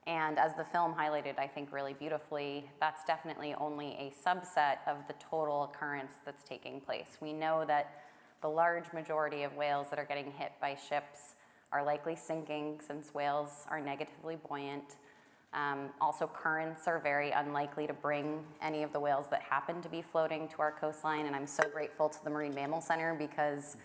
And as the film highlighted, I think really beautifully, that's definitely only a subset of the total occurrence that's taking place. We know that the large majority of whales that are getting hit by ships are likely sinking since whales are negatively buoyant. Also, currents are very unlikely to bring any of the whales that happen to be floating to our coastline, and I'm so grateful to the Marine Mammal Center because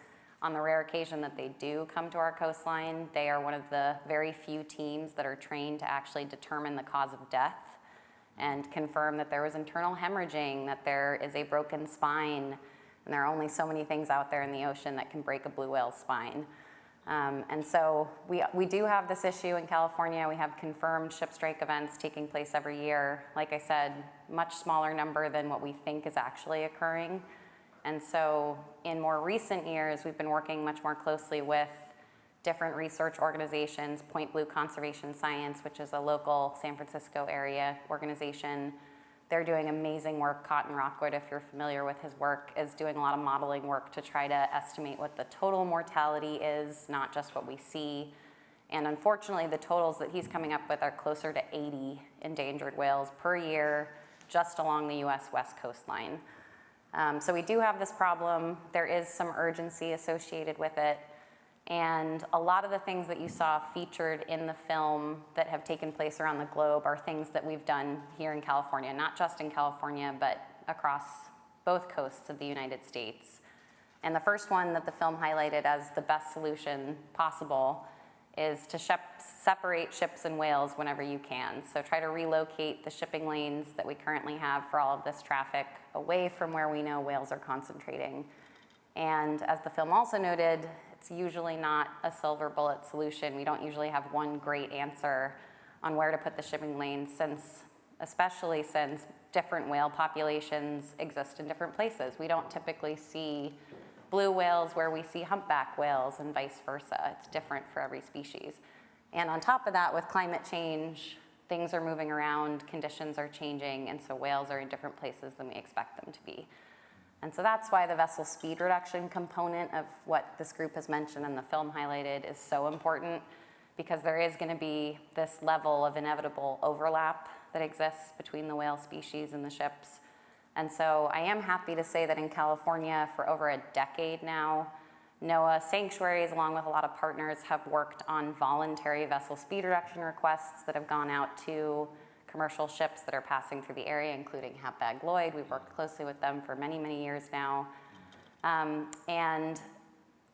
on the rare occasion that they do come to our coastline, they are one of the very few teams that are trained to actually determine the cause of death and confirm that there was internal hemorrhaging, that there is a broken spine, and there are only so many things out there in the ocean that can break a blue whale's spine. And so we do have this issue in California. We have confirmed ship strike events taking place every year. Like I said, much smaller number than what we think is actually occurring. And so in more recent years, we've been working much more closely with different research organizations, Point Blue Conservation Science, which is a local San Francisco area organization. They're doing amazing work. Cotton Rockwood, if you're familiar with his work, is doing a lot of modeling work to try to estimate what the total mortality is, not just what we see. And unfortunately, the totals that he's coming up with are closer to 80 endangered whales per year just along the US West coastline. So we do have this problem. There is some urgency associated with it. And a lot of the things that you saw featured in the film that have taken place around the globe are things that we've done here in California, not just in California, but across both coasts of the United States. And the first one that the film highlighted as the best solution possible is to separate ships and whales whenever you can. So try to relocate the shipping lanes that we currently have for all of this traffic away from where we know whales are concentrating. And as the film also noted, it's usually not a silver bullet solution. We don't usually have one great answer on where to put the shipping lanes, especially since different whale populations exist in different places. We don't typically see blue whales where we see humpback whales and vice versa. It's different for every species. And on top of that, with climate change, things are moving around, conditions are changing, and so whales are in different places than we expect them to be. And so that's why the vessel speed reduction component of what this group has mentioned and the film highlighted is so important, because there is going to be this level of inevitable overlap that exists between the whale species and the ships. And so I am happy to say that in California for over a decade now, NOAA sanctuaries, along with a lot of partners, have worked on voluntary vessel speed reduction requests that have gone out to commercial ships that are passing through the area, including Hapag-Lloyd. We've worked closely with them for many, many years now. And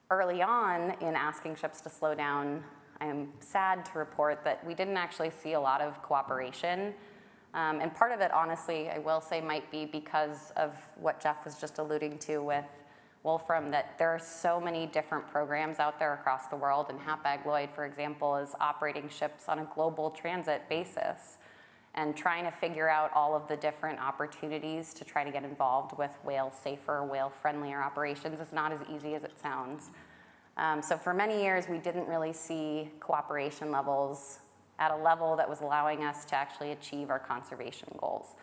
early on in asking ships to slow down, I am sad to report that we didn't actually see a lot of cooperation. And part of it, honestly, I will say might be because of what Jeff was just alluding to with Wolfram, that there are so many different programs out there across the world, and Hapag-Lloyd, for example, is operating ships on a global transit basis and trying to figure out all of the different opportunities to try to get involved with whale-safer, whale-friendlier operations is not as easy as it sounds. So for many years, we didn't really see cooperation levels at a level that was allowing us to actually achieve our conservation goals.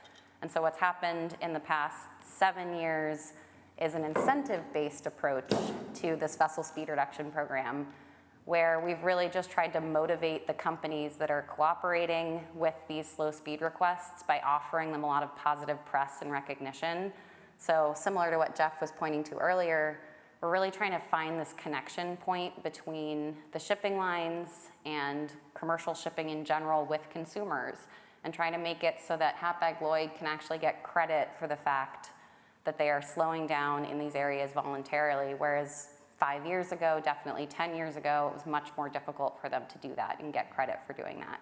And so what's happened in the past 7 years is an incentive-based approach to this vessel speed reduction program, where we've really just tried to motivate the companies that are cooperating with these slow speed requests by offering them a lot of positive press and recognition. So similar to what Jeff was pointing to earlier, we're really trying to find this connection point between the shipping lines and commercial shipping in general with consumers, and trying to make it so that Hapag-Lloyd can actually get credit for the fact that they are slowing down in these areas voluntarily, whereas 5 years ago, definitely 10 years ago, it was much more difficult for them to do that and get credit for doing that.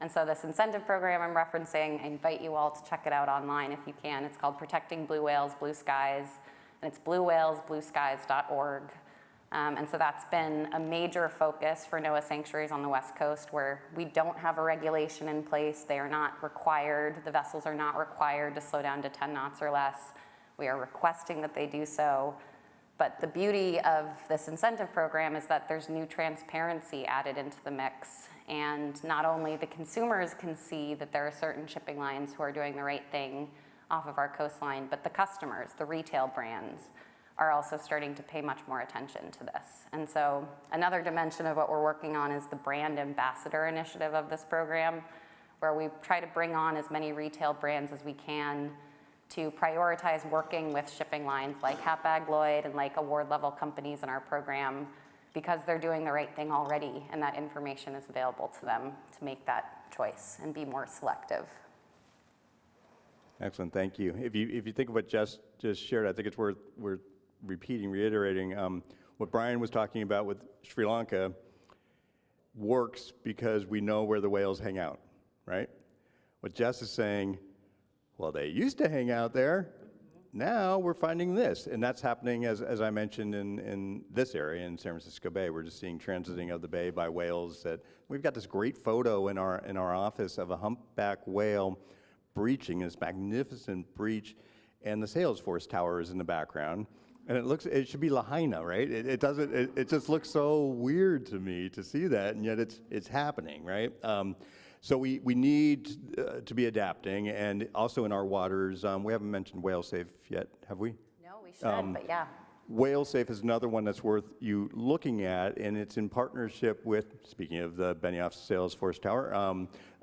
And so this incentive program I'm referencing, I invite you all to check it out online if you can. It's called Protecting Blue Whales, Blue Skies, and it's bluewhalesblueskies.org. And so that's been a major focus for NOAA sanctuaries on the West Coast, where we don't have a regulation in place. They are not required, the vessels are not required to slow down to 10 knots or less. We are requesting that they do so. But the beauty of this incentive program is that there's new transparency added into the mix. And not only the consumers can see that there are certain shipping lines who are doing the right thing off of our coastline, but the customers, the retail brands, are also starting to pay much more attention to this. And so another dimension of what we're working on is the brand ambassador initiative of this program, where we try to bring on as many retail brands as we can to prioritize working with shipping lines like Hapag-Lloyd and like award-level companies in our program, because they're doing the right thing already, and that information is available to them to make that choice and be more selective.
Excellent, thank you. If you think of what Jess just shared, I think it's worth reiterating. What Bryan was talking about with Sri Lanka works because we know where the whales hang out, right? What Jess is saying, well, they used to hang out there. Now we're finding this, and that's happening, as I mentioned, in this area in San Francisco Bay. We're just seeing transiting of the bay by whales. That we've got this great photo in our office of a humpback whale breaching, this magnificent breach, and the Salesforce tower is in the background. And it should be Lahaina, right? It just looks so weird to me to see that, and yet it's happening, right? So we need to be adapting, and also in our waters, we haven't mentioned whale safe yet, have we?
No, we should, but yeah.
Whale safe is another one that's worth you looking at, and it's in partnership with, speaking of the Benioff Salesforce Tower,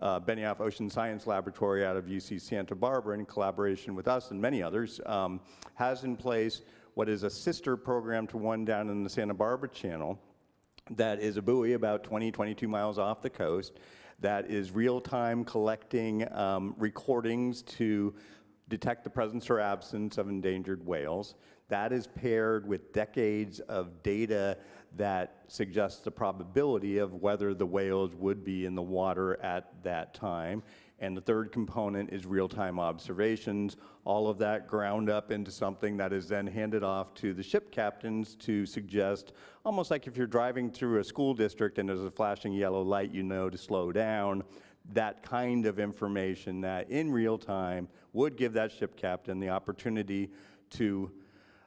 Benioff Ocean Science Laboratory out of UC Santa Barbara, in collaboration with us and many others, has in place what is a sister program to one down in the Santa Barbara Channel that is a buoy about 22 miles off the coast that is real-time collecting recordings to detect the presence or absence of endangered whales. That is paired with decades of data that suggests the probability of whether the whales would be in the water at that time. And the third component is real-time observations, all of that ground up into something that is then handed off to the ship captains to suggest, almost like if you're driving through a school district and there's a flashing yellow light, you know to slow down, that kind of information that in real time would give that ship captain the opportunity to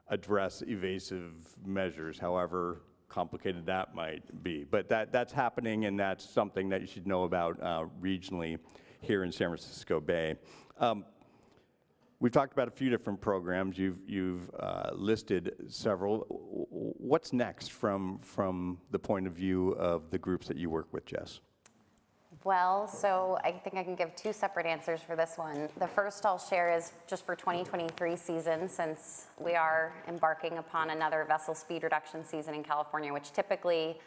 address evasive measures, however complicated that might be. But that's happening, and that's something that you should know about regionally here in San Francisco Bay. We've talked about a few different programs. You've listed several. What's next from the point of view of the groups that you work with, Jess?
Well, so I think I can give two separate answers for this one. The first I'll share is just for 2023 season, since we are embarking upon another vessel speed reduction season in California, which typically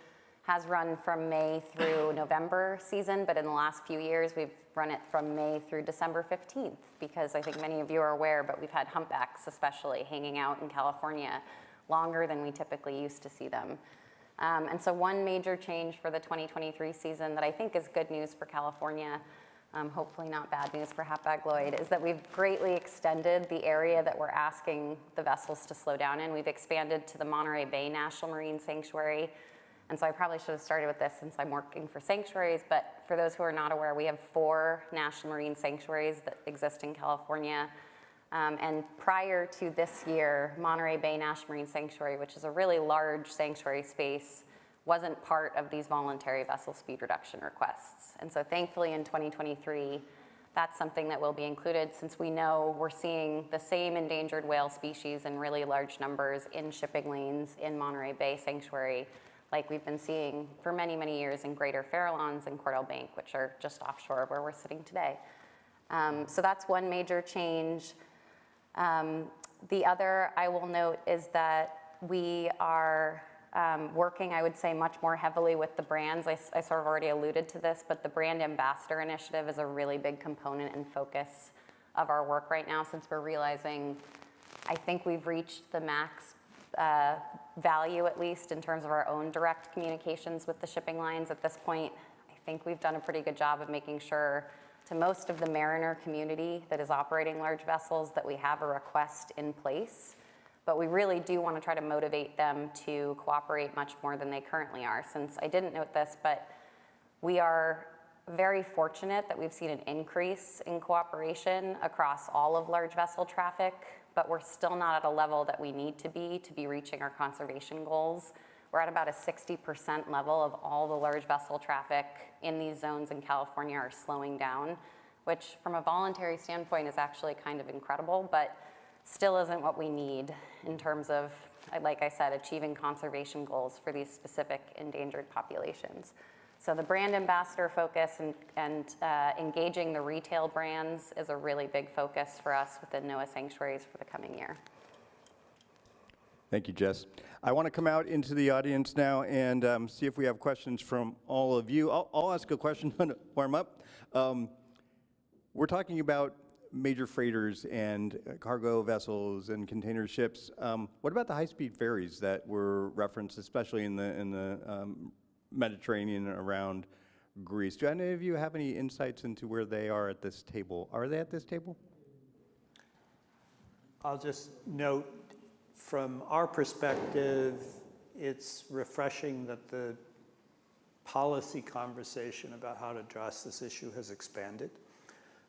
has run from May through November season, but in the last few years, we've run it from May through December 15th, because I think many of you are aware, but we've had humpbacks especially hanging out in California longer than we typically used to see them. And so one major change for the 2023 season that I think is good news for California, hopefully not bad news for Hapag-Lloyd, is that we've greatly extended the area that we're asking the vessels to slow down in. We've expanded to the Monterey Bay National Marine Sanctuary. And so I probably should have started with this since I'm working for sanctuaries, but for those who are not aware, we have 4 national marine sanctuaries that exist in California. And prior to this year, Monterey Bay National Marine Sanctuary, which is a really large sanctuary space, wasn't part of these voluntary vessel speed reduction requests. And so thankfully in 2023, that's something that will be included, since we know we're seeing the same endangered whale species in really large numbers in shipping lanes in Monterey Bay Sanctuary, like we've been seeing for many, many years in Greater Farallones and Cordell Bank, which are just offshore of where we're sitting today. So that's one major change. The other I will note is that we are working, I would say, much more heavily with the brands. I sort of already alluded to this, but the Brand Ambassador Initiative is a really big component and focus of our work right now, since we're realizing, I think we've reached the max value, at least in terms of our own direct communications with the shipping lines at this point. I think we've done a pretty good job of making sure to most of the mariner community that is operating large vessels that we have a request in place. But we really do want to try to motivate them to cooperate much more than they currently are. Since I didn't note this, but we are very fortunate that we've seen an increase in cooperation across all of large vessel traffic, but we're still not at a level that we need to be reaching our conservation goals. We're at about a 60% level of all the large vessel traffic in these zones in California are slowing down, which from a voluntary standpoint is actually kind of incredible, but still isn't what we need in terms of, like I said, achieving conservation goals for these specific endangered populations. So the brand ambassador focus and engaging the retail brands is a really big focus for us within NOAA sanctuaries for the coming year.
Thank you, Jess. I want to come out into the audience now and see if we have questions from all of you. I'll ask a question to warm up. We're talking about major freighters and cargo vessels and container ships. What about the high-speed ferries that were referenced, especially in the Mediterranean around Greece? Do any of you have any insights into where they are at this table? Are they at this table?
I'll just note, from our perspective, it's refreshing that the policy conversation about how to address this issue has expanded.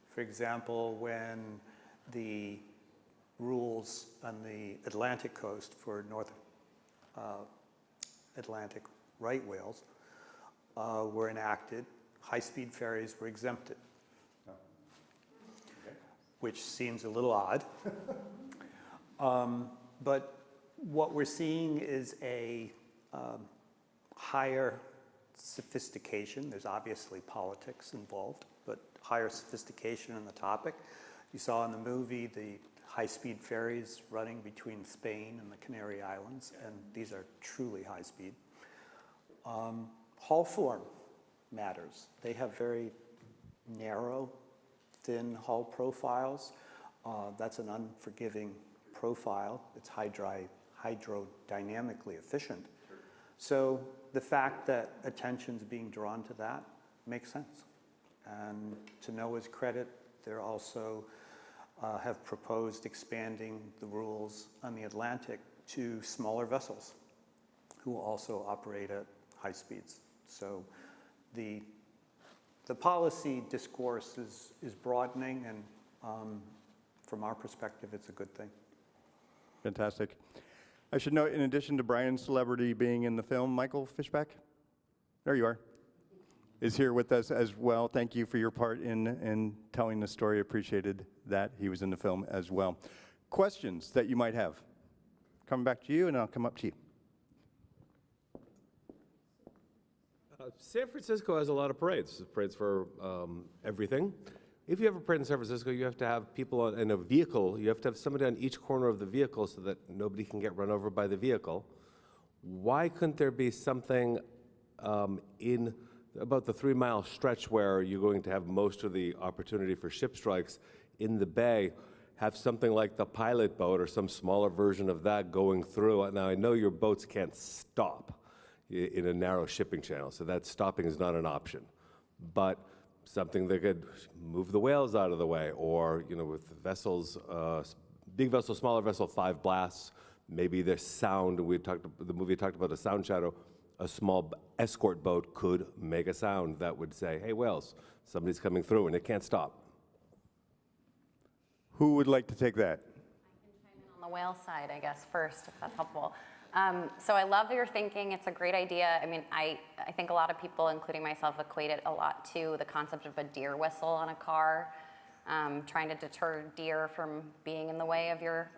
For example, when the rules on the Atlantic coast for North Atlantic right whales were enacted, high-speed ferries were exempted, which seems a little odd. But what we're seeing is a higher sophistication. There's obviously politics involved, but higher sophistication in the topic. You saw in the movie the high-speed ferries running between Spain and the Canary Islands, and these are truly high-speed. Hull form matters. They have very narrow, thin hull profiles. That's an unforgiving profile. It's hydrodynamically efficient. So the fact that attention's being drawn to that makes sense. And to NOAA's credit, they're also have proposed expanding the rules on the Atlantic to smaller vessels who also operate at high speeds. So the policy discourse is broadening, and from our perspective, it's a good thing.
Fantastic. I should note, in addition to Bryan's celebrity being in the film, Michael Fishback, there you are, is here with us as well. Thank you for your part in telling the story. Appreciated that he was in the film as well. Questions that you might have? Coming back to you, and I'll come up to you.
San Francisco has a lot of parades. Parades for everything. If you have a parade in San Francisco, you have to have people in a vehicle. You have to have somebody on each corner of the vehicle so that nobody can get run over by the vehicle. Why couldn't there be something in about the 3-mile stretch where you're going to have most of the opportunity for ship strikes in the bay, have something like the pilot boat or some smaller version of that going through? Now, I know your boats can't stop in a narrow shipping channel, so that stopping is not an option. But something that could move the whales out of the way, or, you know, with vessels, big vessel, smaller vessel, 5 blasts, maybe there's sound. The movie talked about a sound shadow. A small escort boat could make a sound that would say, hey, whales, somebody's coming through, and it can't stop.
Who would like to take that?
I can chime in on the whale side, I guess, first, if that's helpful. So I love your thinking. It's a great idea. I mean, I think a lot of people, including myself, equate it a lot to the concept of a deer whistle on a car, trying to deter deer from being in the way of your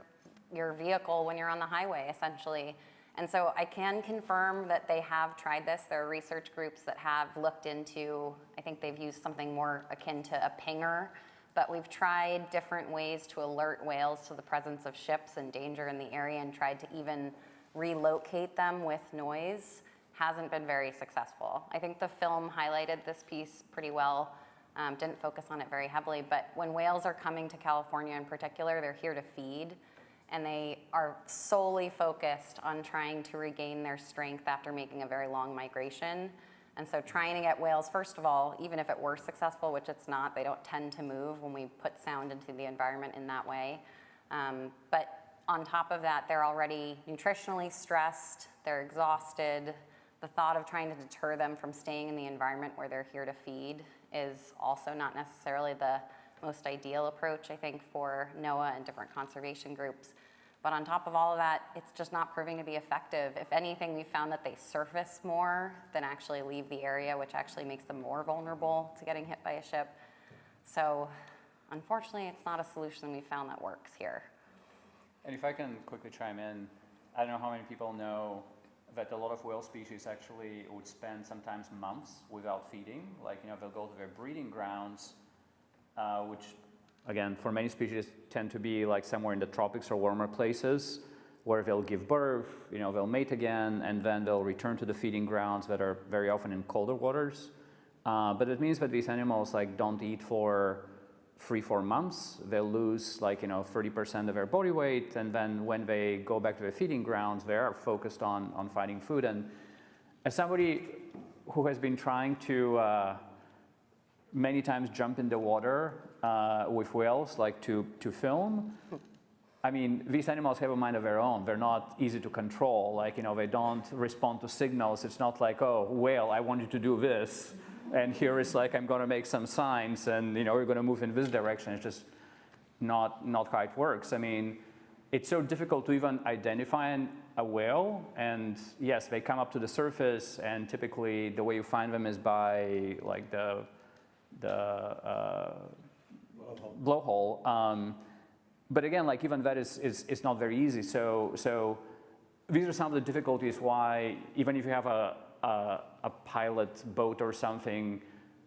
vehicle when you're on the highway, essentially. And so I can confirm that they have tried this. There are research groups that have looked into, I think they've used something more akin to a pinger, but we've tried different ways to alert whales to the presence of ships and danger in the area and tried to even relocate them with noise. Hasn't been very successful. I think the film highlighted this piece pretty well, didn't focus on it very heavily, but when whales are coming to California in particular, they're here to feed, and they are solely focused on trying to regain their strength after making a very long migration. And so trying to get whales, first of all, even if it were successful, which it's not, they don't tend to move when we put sound into the environment in that way. But on top of that, they're already nutritionally stressed, they're exhausted. The thought of trying to deter them from staying in the environment where they're here to feed is also not necessarily the most ideal approach, I think, for NOAA and different conservation groups. But on top of all of that, it's just not proving to be effective. If anything, we found that they surface more than actually leave the area, which actually makes them more vulnerable to getting hit by a ship. So unfortunately, it's not a solution we found that works here.
And if I can quickly chime in, I don't know how many people know that a lot of whale species actually would spend sometimes months without feeding. Like, you know, they'll go to their breeding grounds, which, again, for many species tend to be like somewhere in the tropics or warmer places, where they'll give birth, you know, they'll mate again, and then they'll return to the feeding grounds that are very often in colder waters. But it means that these animals like don't eat for 3-4 months. They'll lose like, you know, 30% of their body weight, and then when they go back to their feeding grounds, they are focused on finding food. And as somebody who has been trying to many times jump in the water with whales, like to film, I mean, these animals have a mind of their own. They're not easy to control. Like, you know, they don't respond to signals. It's not like, oh, whale, I want you to do this. And here is like, I'm going to make some signs, and, you know, we're going to move in this direction. It's just not how it works. I mean, it's so difficult to even identify a whale. And yes, they come up to the surface, and typically the way you find them is by like the blowhole. But again, like even that is not very easy. So these are some of the difficulties why, even if you have a pilot boat or something,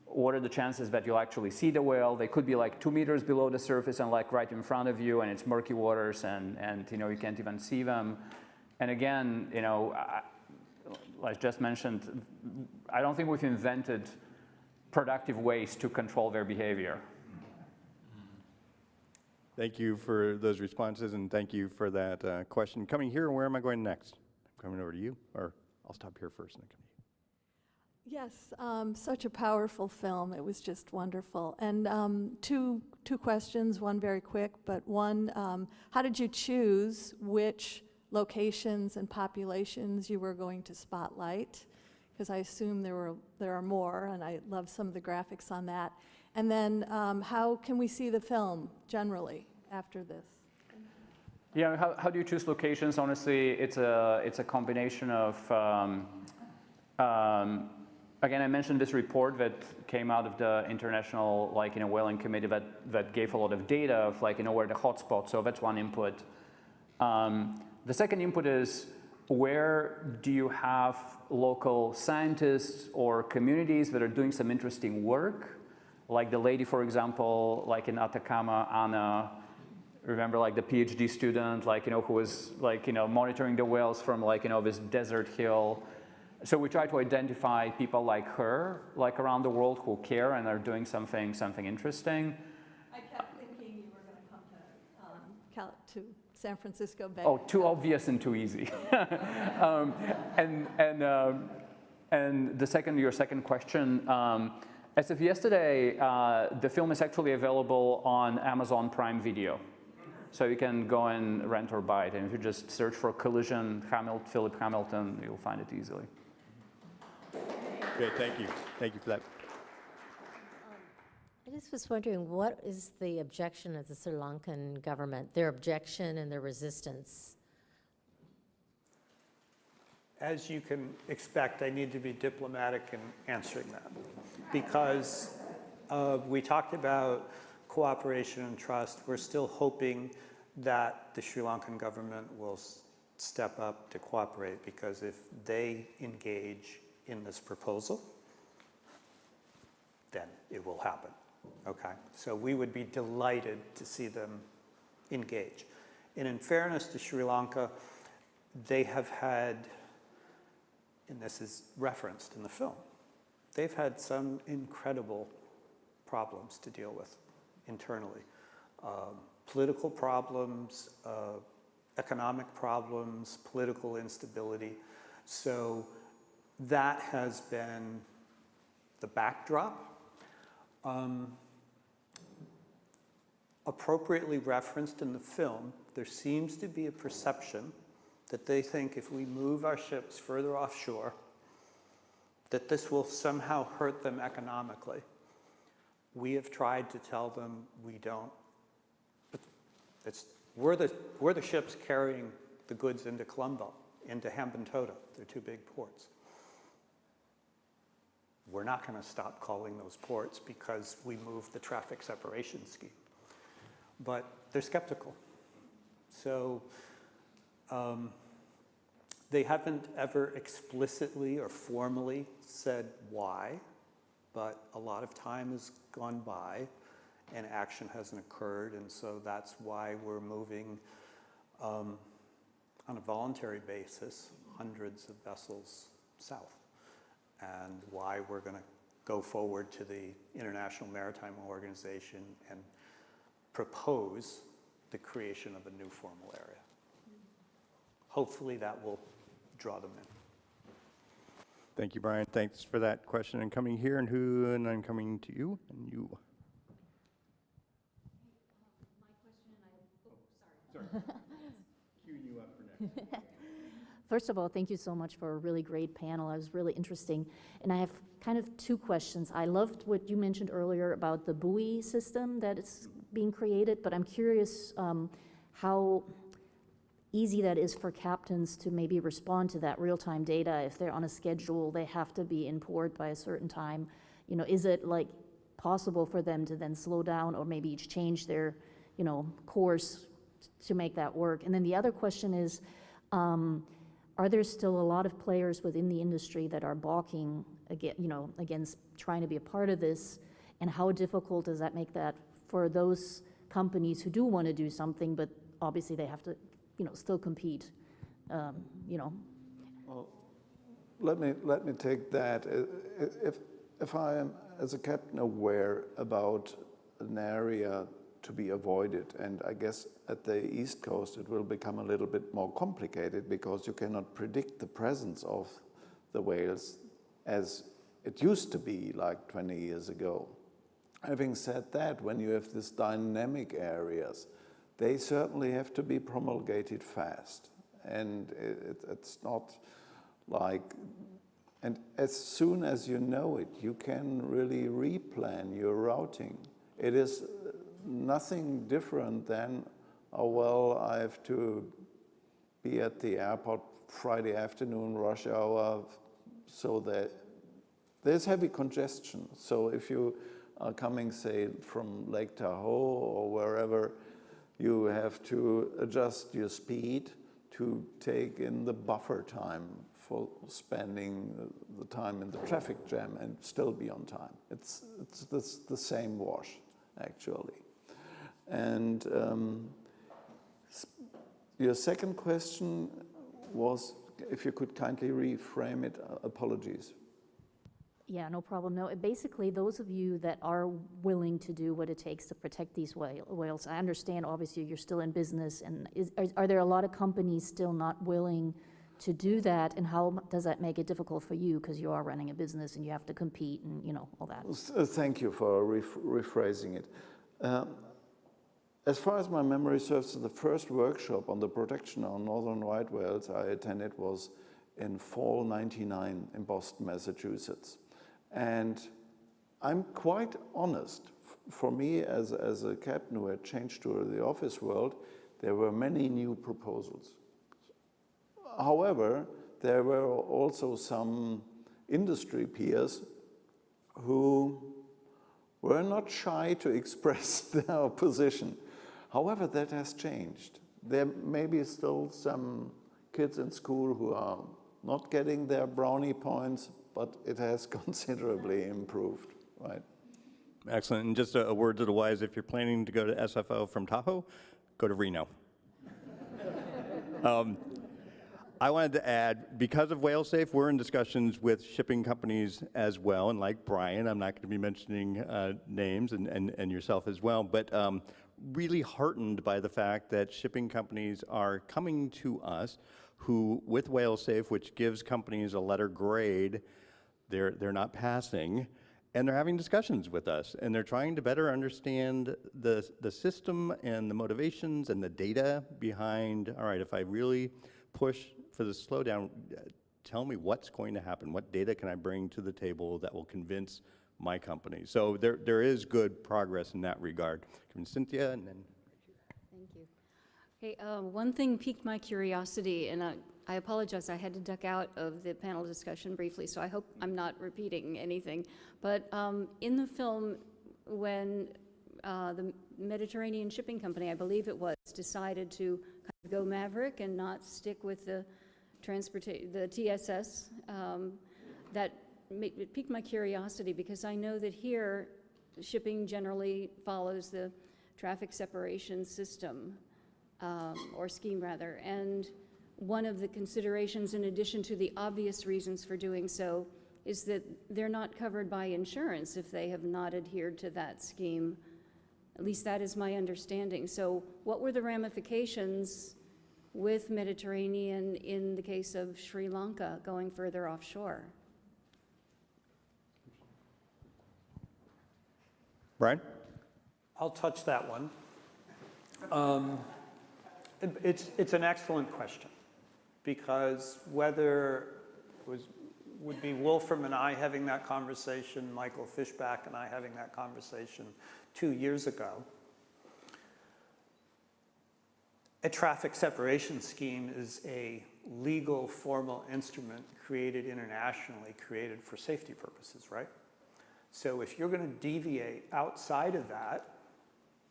what are the chances that you'll actually see the whale? They could be like 2 meters below the surface and like right in front of you, and it's murky waters, and you know, you can't even see them. And again, you know, like just mentioned, I don't think we've invented productive ways to control their behavior.
Thank you for those responses, and thank you for that question. Coming here, where am I going next? I'm coming over to you, or I'll stop here first and then come to you.
Yes, such a powerful film. It was just wonderful. And two questions, one very quick, but one, how did you choose which locations and populations you were going to spotlight? Because I assume there are more, and I love some of the graphics on that. And then how can we see the film generally after this?
Yeah, how do you choose locations? Honestly, it's a combination of, again, I mentioned this report that came out of the International, like, you know, Whaling Committee that gave a lot of data of, like, you know, where the hotspots. So that's one input. The second input is where do you have local scientists or communities that are doing some interesting work? Like the lady, for example, like in Atacama, Anna, remember like the PhD student, like, who was like, monitoring the whales from like, this desert hill. So we try to identify people like her, like around the world who care and are doing something interesting.
I kept thinking you were going to come to San Francisco Bay.
Oh, too obvious and too easy. And your second question, as of yesterday, the film is actually available on Amazon Prime Video. So you can go and rent or buy it. And if you just search for Collision, Philip Hamilton, you'll find it easily.
Great, thank you. Thank you for that.
I just was wondering, what is the objection of the Sri Lankan government, their objection and their resistance?
As you can expect, I need to be diplomatic in answering that, because we talked about cooperation and trust. We're still hoping that the Sri Lankan government will step up to cooperate, because if they engage in this proposal, then it will happen. Okay, so we would be delighted to see them engage. And in fairness to Sri Lanka, they have had, and this is referenced in the film, they've had some incredible problems to deal with internally. Political problems, economic problems, political instability. So that has been the backdrop. Appropriately referenced in the film, there seems to be a perception that they think if we move our ships further offshore, that this will somehow hurt them economically. We have tried to tell them we don't. We're the ships carrying the goods into Colombo, into Hambantota. They're two big ports. We're not going to stop calling those ports because we moved the traffic separation scheme. But they're skeptical. So they haven't ever explicitly or formally said why, but a lot of time has gone by and action hasn't occurred, and so that's why we're moving on a voluntary basis hundreds of vessels south, and why we're going to go forward to the International Maritime Organization and propose the creation of a new formal area. Hopefully that will draw them in.
Thank you, Bryan. Thanks for that question and coming here. And I'm coming to you and you. Queuing you up for next.
First of all, thank you so much for a really great panel. It was really interesting. And I have kind of two questions. I loved what you mentioned earlier about the buoy system that is being created, but I'm curious how easy that is for captains to maybe respond to that real-time data. If they're on a schedule, they have to be in port by a certain time. Is it like possible for them to then slow down or maybe change their, course to make that work? And then the other question is, are there still a lot of players within the industry that are balking against trying to be a part of this? And how difficult does that make that for those companies who do want to do something, but obviously they have to, still compete?
Well, let me take that. If I am, as a captain, aware about an area to be avoided, and I guess at the East Coast it will become a little bit more complicated because you cannot predict the presence of the whales as it used to be like 20 years ago. Having said that, when you have these dynamic areas, they certainly have to be promulgated fast. And it's not like, and as soon as you know it, you can really replan your routing. It is nothing different than, oh, well, I have to be at the airport Friday afternoon, rush hour, so that there's heavy congestion. So if you are coming, say, from Lake Tahoe or wherever, you have to adjust your speed to take in the buffer time for spending the time in the traffic jam and still be on time. It's the same wash, actually. And your second question was, if you could kindly reframe it, apologies.
Yeah, no problem. No, basically, those of you that are willing to do what it takes to protect these whales, I understand, obviously, you're still in business, and are there a lot of companies still not willing to do that, and how does that make it difficult for you, because you are running a business and you have to compete and, you know, all that?
Thank you for rephrasing it. As far as my memory serves, the first workshop on the protection of northern right whales I attended was in fall '99 in Boston, Massachusetts. And I'm quite honest, for me as a captain who had changed to the office world, there were many new proposals. However, there were also some industry peers who were not shy to express their opposition. However, that has changed. There may be still some kids in school who are not getting their brownie points, but it has considerably improved, right?
Excellent. And just a word to the wise, if you're planning to go to SFO from Tahoe, go to Reno. I wanted to add, because of Whale Safe, we're in discussions with shipping companies as well, and like Bryan, I'm not going to be mentioning names, and yourself as well, but really heartened by the fact that shipping companies are coming to us who, with Whale Safe, which gives companies a letter grade, they're not passing, and they're having discussions with us, and they're trying to better understand the system and the motivations and the data behind, all right, if I really push for the slowdown, tell me what's going to happen. What data can I bring to the table that will convince my company? So there is good progress in that regard. Come Cynthia, and then.
Thank you. Okay, one thing piqued my curiosity, and I apologize, I had to duck out of the panel discussion briefly, so I hope I'm not repeating anything. But in the film, when the Mediterranean Shipping Company, I believe it was, decided to kind of go maverick and not stick with the TSS, it piqued my curiosity, because I know that here shipping generally follows the traffic separation system, or scheme rather, and one of the considerations, in addition to the obvious reasons for doing so, is that they're not covered by insurance if they have not adhered to that scheme. At least that is my understanding. So what were the ramifications with Mediterranean in the case of Sri Lanka going further offshore?
Bryan?
I'll touch that one. It's an excellent question, because whether it would be Wolfram and I having that conversation, Michael Fishback and I having that conversation 2 years ago, a traffic separation scheme is a legal formal instrument created internationally, created for safety purposes, right? So if you're going to deviate outside of that,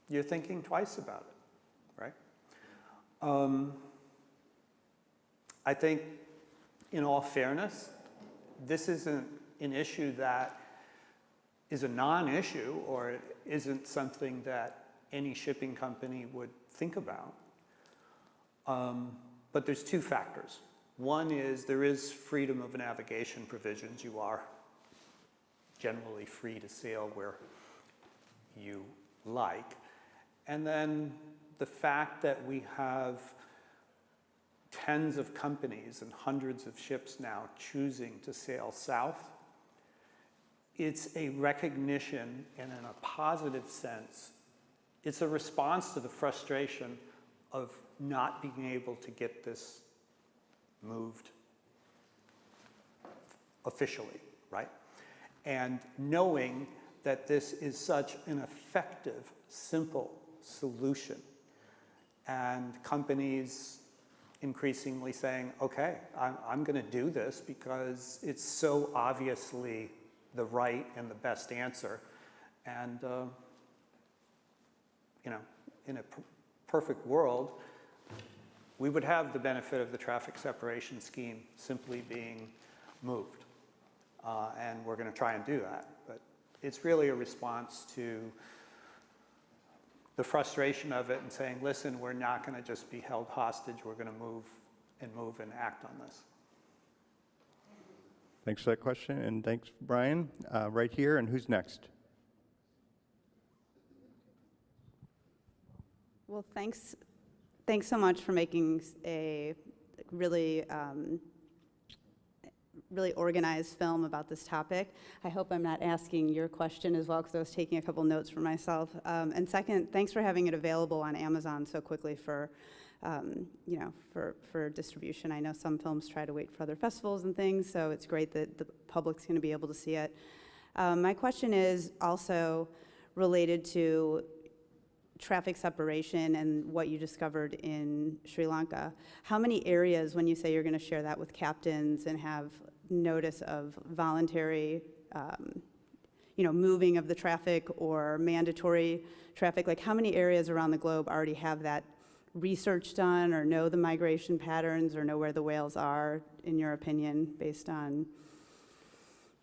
you're thinking twice about it, right? I think, in all fairness, this isn't an issue that is a non-issue, or it isn't something that any shipping company would think about. But there's two factors. One is there is freedom of navigation provisions. You are generally free to sail where you like. And then the fact that we have tens of companies and hundreds of ships now choosing to sail south, it's a recognition, and in a positive sense, it's a response to the frustration of not being able to get this moved officially, right? And knowing that this is such an effective, simple solution, and companies increasingly saying, okay, I'm going to do this because it's so obviously the right and the best answer. And, you know, in a perfect world, we would have the benefit of the traffic separation scheme simply being moved. And we're going to try and do that. But it's really a response to the frustration of it and saying, listen, we're not going to just be held hostage. We're going to move and act on this.
Thanks for that question, and thanks, Brian. Right here, and who's next?
Well, thanks so much for making a really really organized film about this topic. I hope I'm not asking your question as well, because I was taking a couple notes for myself. And second, thanks for having it available on Amazon so quickly for distribution. I know some films try to wait for other festivals and things, so it's great that the public's going to be able to see it. My question is also related to traffic separation and what you discovered in Sri Lanka. How many areas, when you say you're going to share that with captains and have notice of voluntary moving of the traffic or mandatory traffic, like how many areas around the globe already have that research done or know the migration patterns or know where the whales are, in your opinion, based on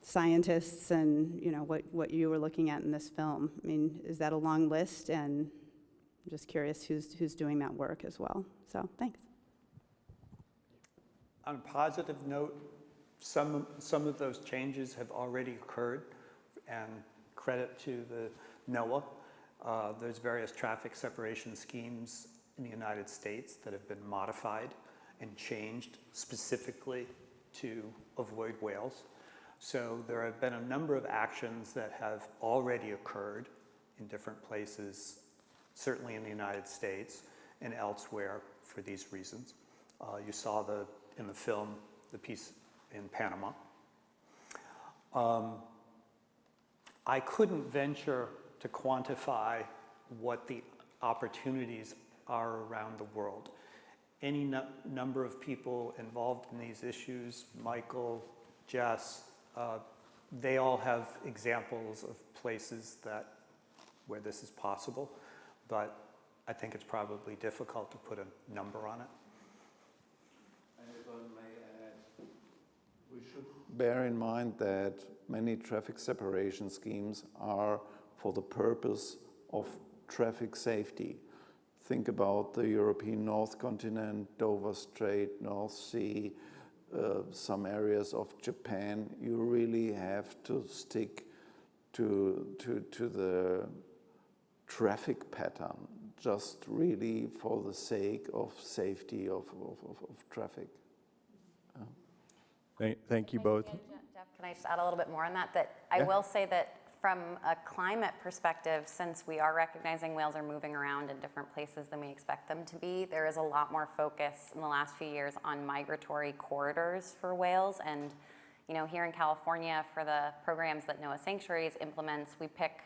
scientists and what you were looking at in this film? I mean, is that a long list? And I'm just curious who's doing that work as well. So thanks.
On a positive note, some of those changes have already occurred, and credit to the NOAA. There's various traffic separation schemes in the United States that have been modified and changed specifically to avoid whales. So there have been a number of actions that have already occurred in different places, certainly in the United States and elsewhere for these reasons. You saw in the film the piece in Panama. I couldn't venture to quantify what the opportunities are around the world. Any number of people involved in these issues, Michael, Jess, they all have examples of places where this is possible, but I think it's probably difficult to put a number on it.
And if I may add, we should bear in mind that many traffic separation schemes are for the purpose of traffic safety. Think about the European North Continent, Dover Strait, North Sea, some areas of Japan. You really have to stick to the traffic pattern, just really for the sake of safety of traffic.
Thank you both.
Jeff, can I just add a little bit more on that? I will say that from a climate perspective, since we are recognizing whales are moving around in different places than we expect them to be, there is a lot more focus in the last few years on migratory corridors for whales. And here in California, for the programs that NOAA Sanctuaries implements, we pick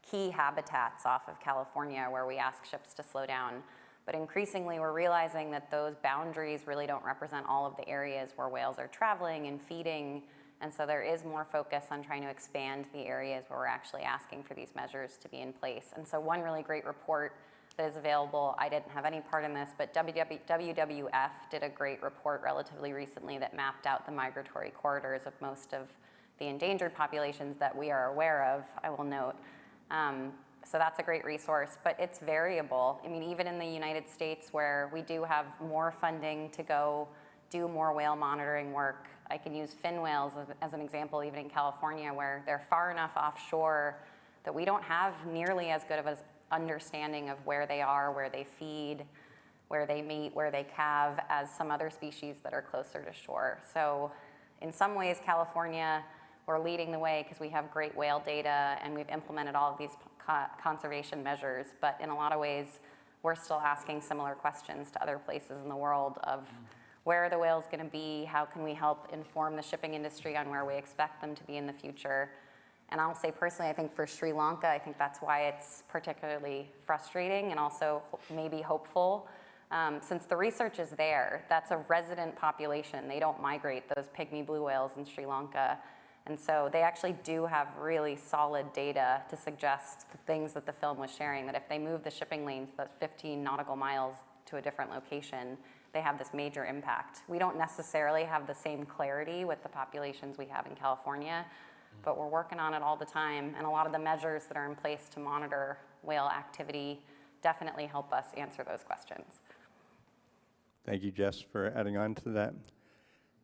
key habitats off of California where we ask ships to slow down. But increasingly, we're realizing that those boundaries really don't represent all of the areas where whales are traveling and feeding. And so there is more focus on trying to expand the areas where we're actually asking for these measures to be in place. And so one really great report that is available, I didn't have any part in this, but WWF did a great report relatively recently that mapped out the migratory corridors of most of the endangered populations that we are aware of, I will note. So that's a great resource, but it's variable. I mean, even in the United States, where we do have more funding to go do more whale monitoring work, I can use fin whales as an example, even in California, where they're far enough offshore that we don't have nearly as good of an understanding of where they are, where they feed, where they mate, where they calve, as some other species that are closer to shore. So in some ways, California, we're leading the way because we have great whale data and we've implemented all of these conservation measures, but in a lot of ways, we're still asking similar questions to other places in the world of where are the whales going to be, how can we help inform the shipping industry on where we expect them to be in the future. And I'll say personally, I think for Sri Lanka, I think that's why it's particularly frustrating and also maybe hopeful. Since the research is there, that's a resident population. They don't migrate, those pygmy blue whales in Sri Lanka. And so they actually do have really solid data to suggest the things that the film was sharing, that if they move the shipping lanes, that's 15 nautical miles to a different location, they have this major impact. We don't necessarily have the same clarity with the populations we have in California, but we're working on it all the time, and a lot of the measures that are in place to monitor whale activity definitely help us answer those questions.
Thank you, Jess, for adding on to that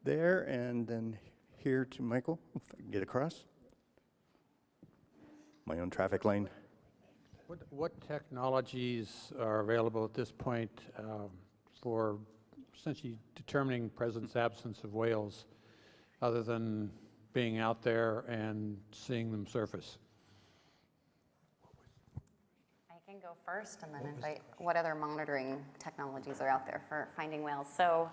there. And then here to Michael, if I can get across. My own traffic lane.
What technologies are available at this point for essentially determining presence, absence of whales, other than being out there and seeing them surface?
I can go first and then invite what other monitoring technologies are out there for finding whales. So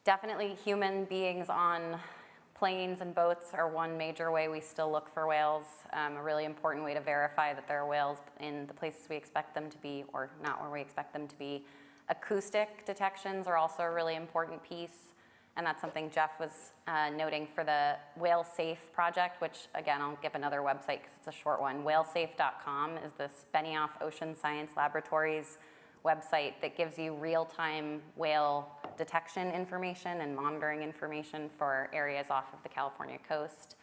definitely human beings on planes and boats are one major way we still look for whales. A really important way to verify that there are whales in the places we expect them to be or not where we expect them to be. Acoustic detections are also a really important piece, and that's something Jeff was noting for the Whale Safe project, which again, I'll give another website because it's a short one. Whalesafe.com is this Benioff Ocean Science Laboratories website that gives you real-time whale detection information and monitoring information for areas off of the California coast.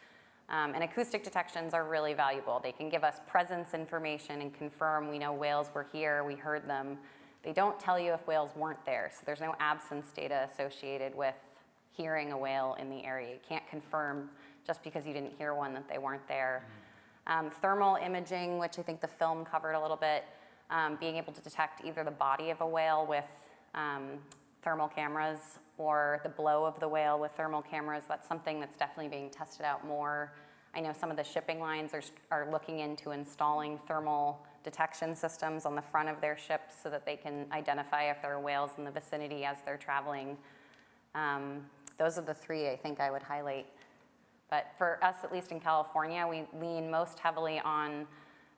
And acoustic detections are really valuable. They can give us presence information and confirm we know whales were here, we heard them. They don't tell you if whales weren't there, so there's no absence data associated with hearing a whale in the area. You can't confirm just because you didn't hear one that they weren't there. Thermal imaging, which I think the film covered a little bit, being able to detect either the body of a whale with thermal cameras or the blow of the whale with thermal cameras. That's something that's definitely being tested out more. I know some of the shipping lines are looking into installing thermal detection systems on the front of their ships so that they can identify if there are whales in the vicinity as they're traveling. Those are the three I think I would highlight. But for us, at least in California, we lean most heavily on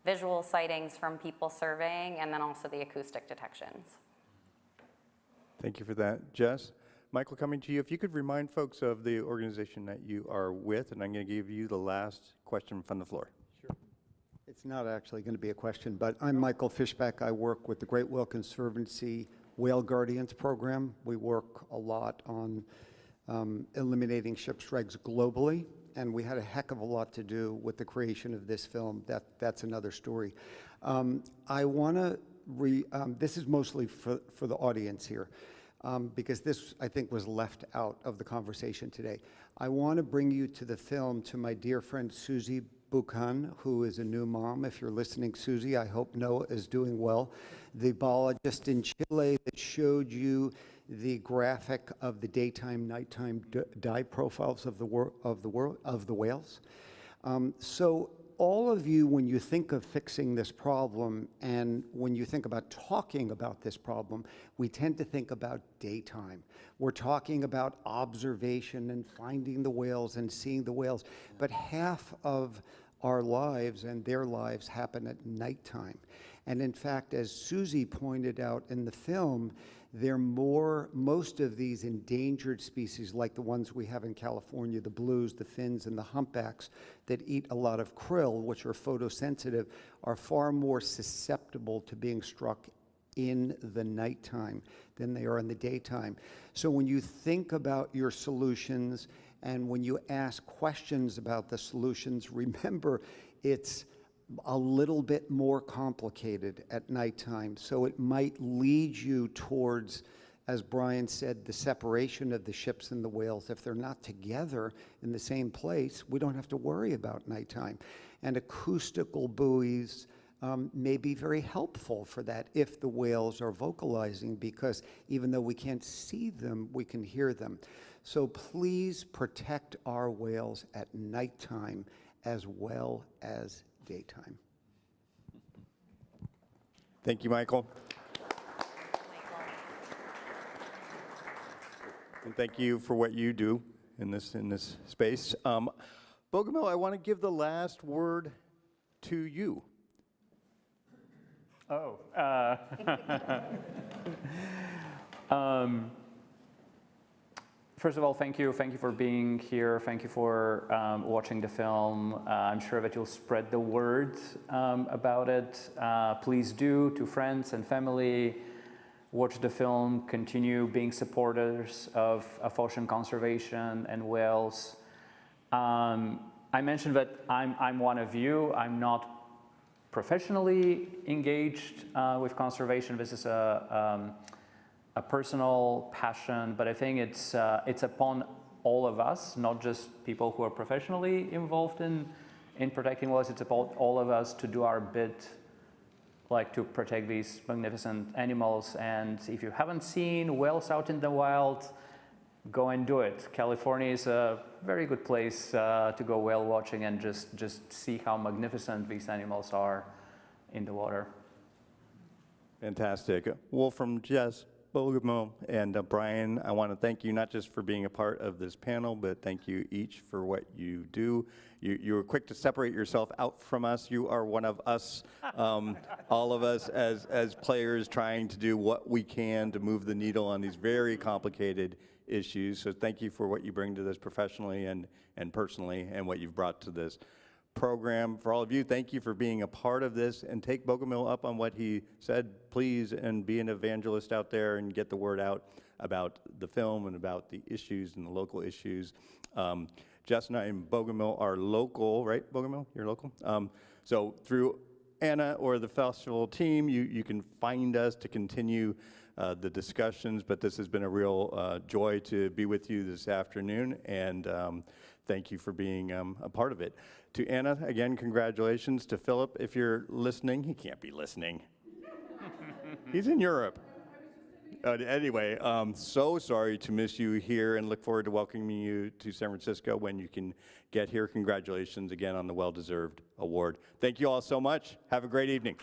visual sightings from people surveying and then also the acoustic detections.
Thank you for that, Jess. Michael, coming to you, if you could remind folks of the organization that you are with, and I'm going to give you the last question from the floor.
Sure. It's not actually going to be a question, but I'm Michael Fishback. I work with the Great Whale Conservancy Whale Guardians program. We work a lot on eliminating shipwrecks globally, and we had a heck of a lot to do with the creation of this film. That's another story. I want to this is mostly for the audience here, because this, I think, was left out of the conversation today. I want to bring you to the film to my dear friend Susie Buchan, who is a new mom. If you're listening, Susie, I hope Noah is doing well. The biologist in Chile that showed you the graphic of the daytime, nighttime dive profiles of the whales. So all of you, when you think of fixing this problem and when you think about talking about this problem, we tend to think about daytime. We're talking about observation and finding the whales and seeing the whales, but half of our lives and their lives happen at nighttime. And in fact, as Susie pointed out in the film, most of these endangered species, like the ones we have in California, the blues, the fins, and the humpbacks that eat a lot of krill, which are photosensitive, are far more susceptible to being struck in the nighttime than they are in the daytime. So when you think about your solutions and when you ask questions about the solutions, remember it's a little bit more complicated at nighttime. So it might lead you towards, as Bryan said, the separation of the ships and the whales. If they're not together in the same place, we don't have to worry about nighttime. And acoustical buoys may be very helpful for that if the whales are vocalizing, because even though we can't see them, we can hear them. So please protect our whales at nighttime as well as daytime.
Thank you, Michael. And thank you for what you do in this space. Bogomil, I want to give the last word to you.
Oh. First of all, thank you. Thank you for being here. Thank you for watching the film. I'm sure that you'll spread the word about it. Please do, to friends and family. watch the film, continue being supporters of ocean conservation and whales. I mentioned that I'm one of you. I'm not professionally engaged with conservation. This is a personal passion, but I think it's upon all of us, not just people who are professionally involved in protecting whales. It's about all of us to do our bit, like to protect these magnificent animals. And if you haven't seen whales out in the wild, go and do it. California is a very good place to go whale watching and just see how magnificent these animals are in the water.
Fantastic. Wolfram, Jess, Bogomil, and Bryan, I want to thank you not just for being a part of this panel, but thank you each for what you do. You were quick to separate yourself out from us. You are one of us, all of us as players trying to do what we can to move the needle on these very complicated issues. So thank you for what you bring to this professionally and personally, and what you've brought to this program. For all of you, thank you for being a part of this, and take Bogomil up on what he said, please, and be an evangelist out there and get the word out about the film and about the issues and the local issues. Jess and I and Bogomil are local, right, Bogomil? You're local? So through Anna or the festival team, you can find us to continue the discussions, but this has been a real joy to be with you this afternoon, and thank you for being a part of it. To Anna, again, congratulations. To Philip, if you're listening, he can't be listening. He's in Europe. Anyway, so sorry to miss you here, and look forward to welcoming you to San Francisco when you can get here. Congratulations again on the well-deserved award. Thank you all so much. Have a great evening.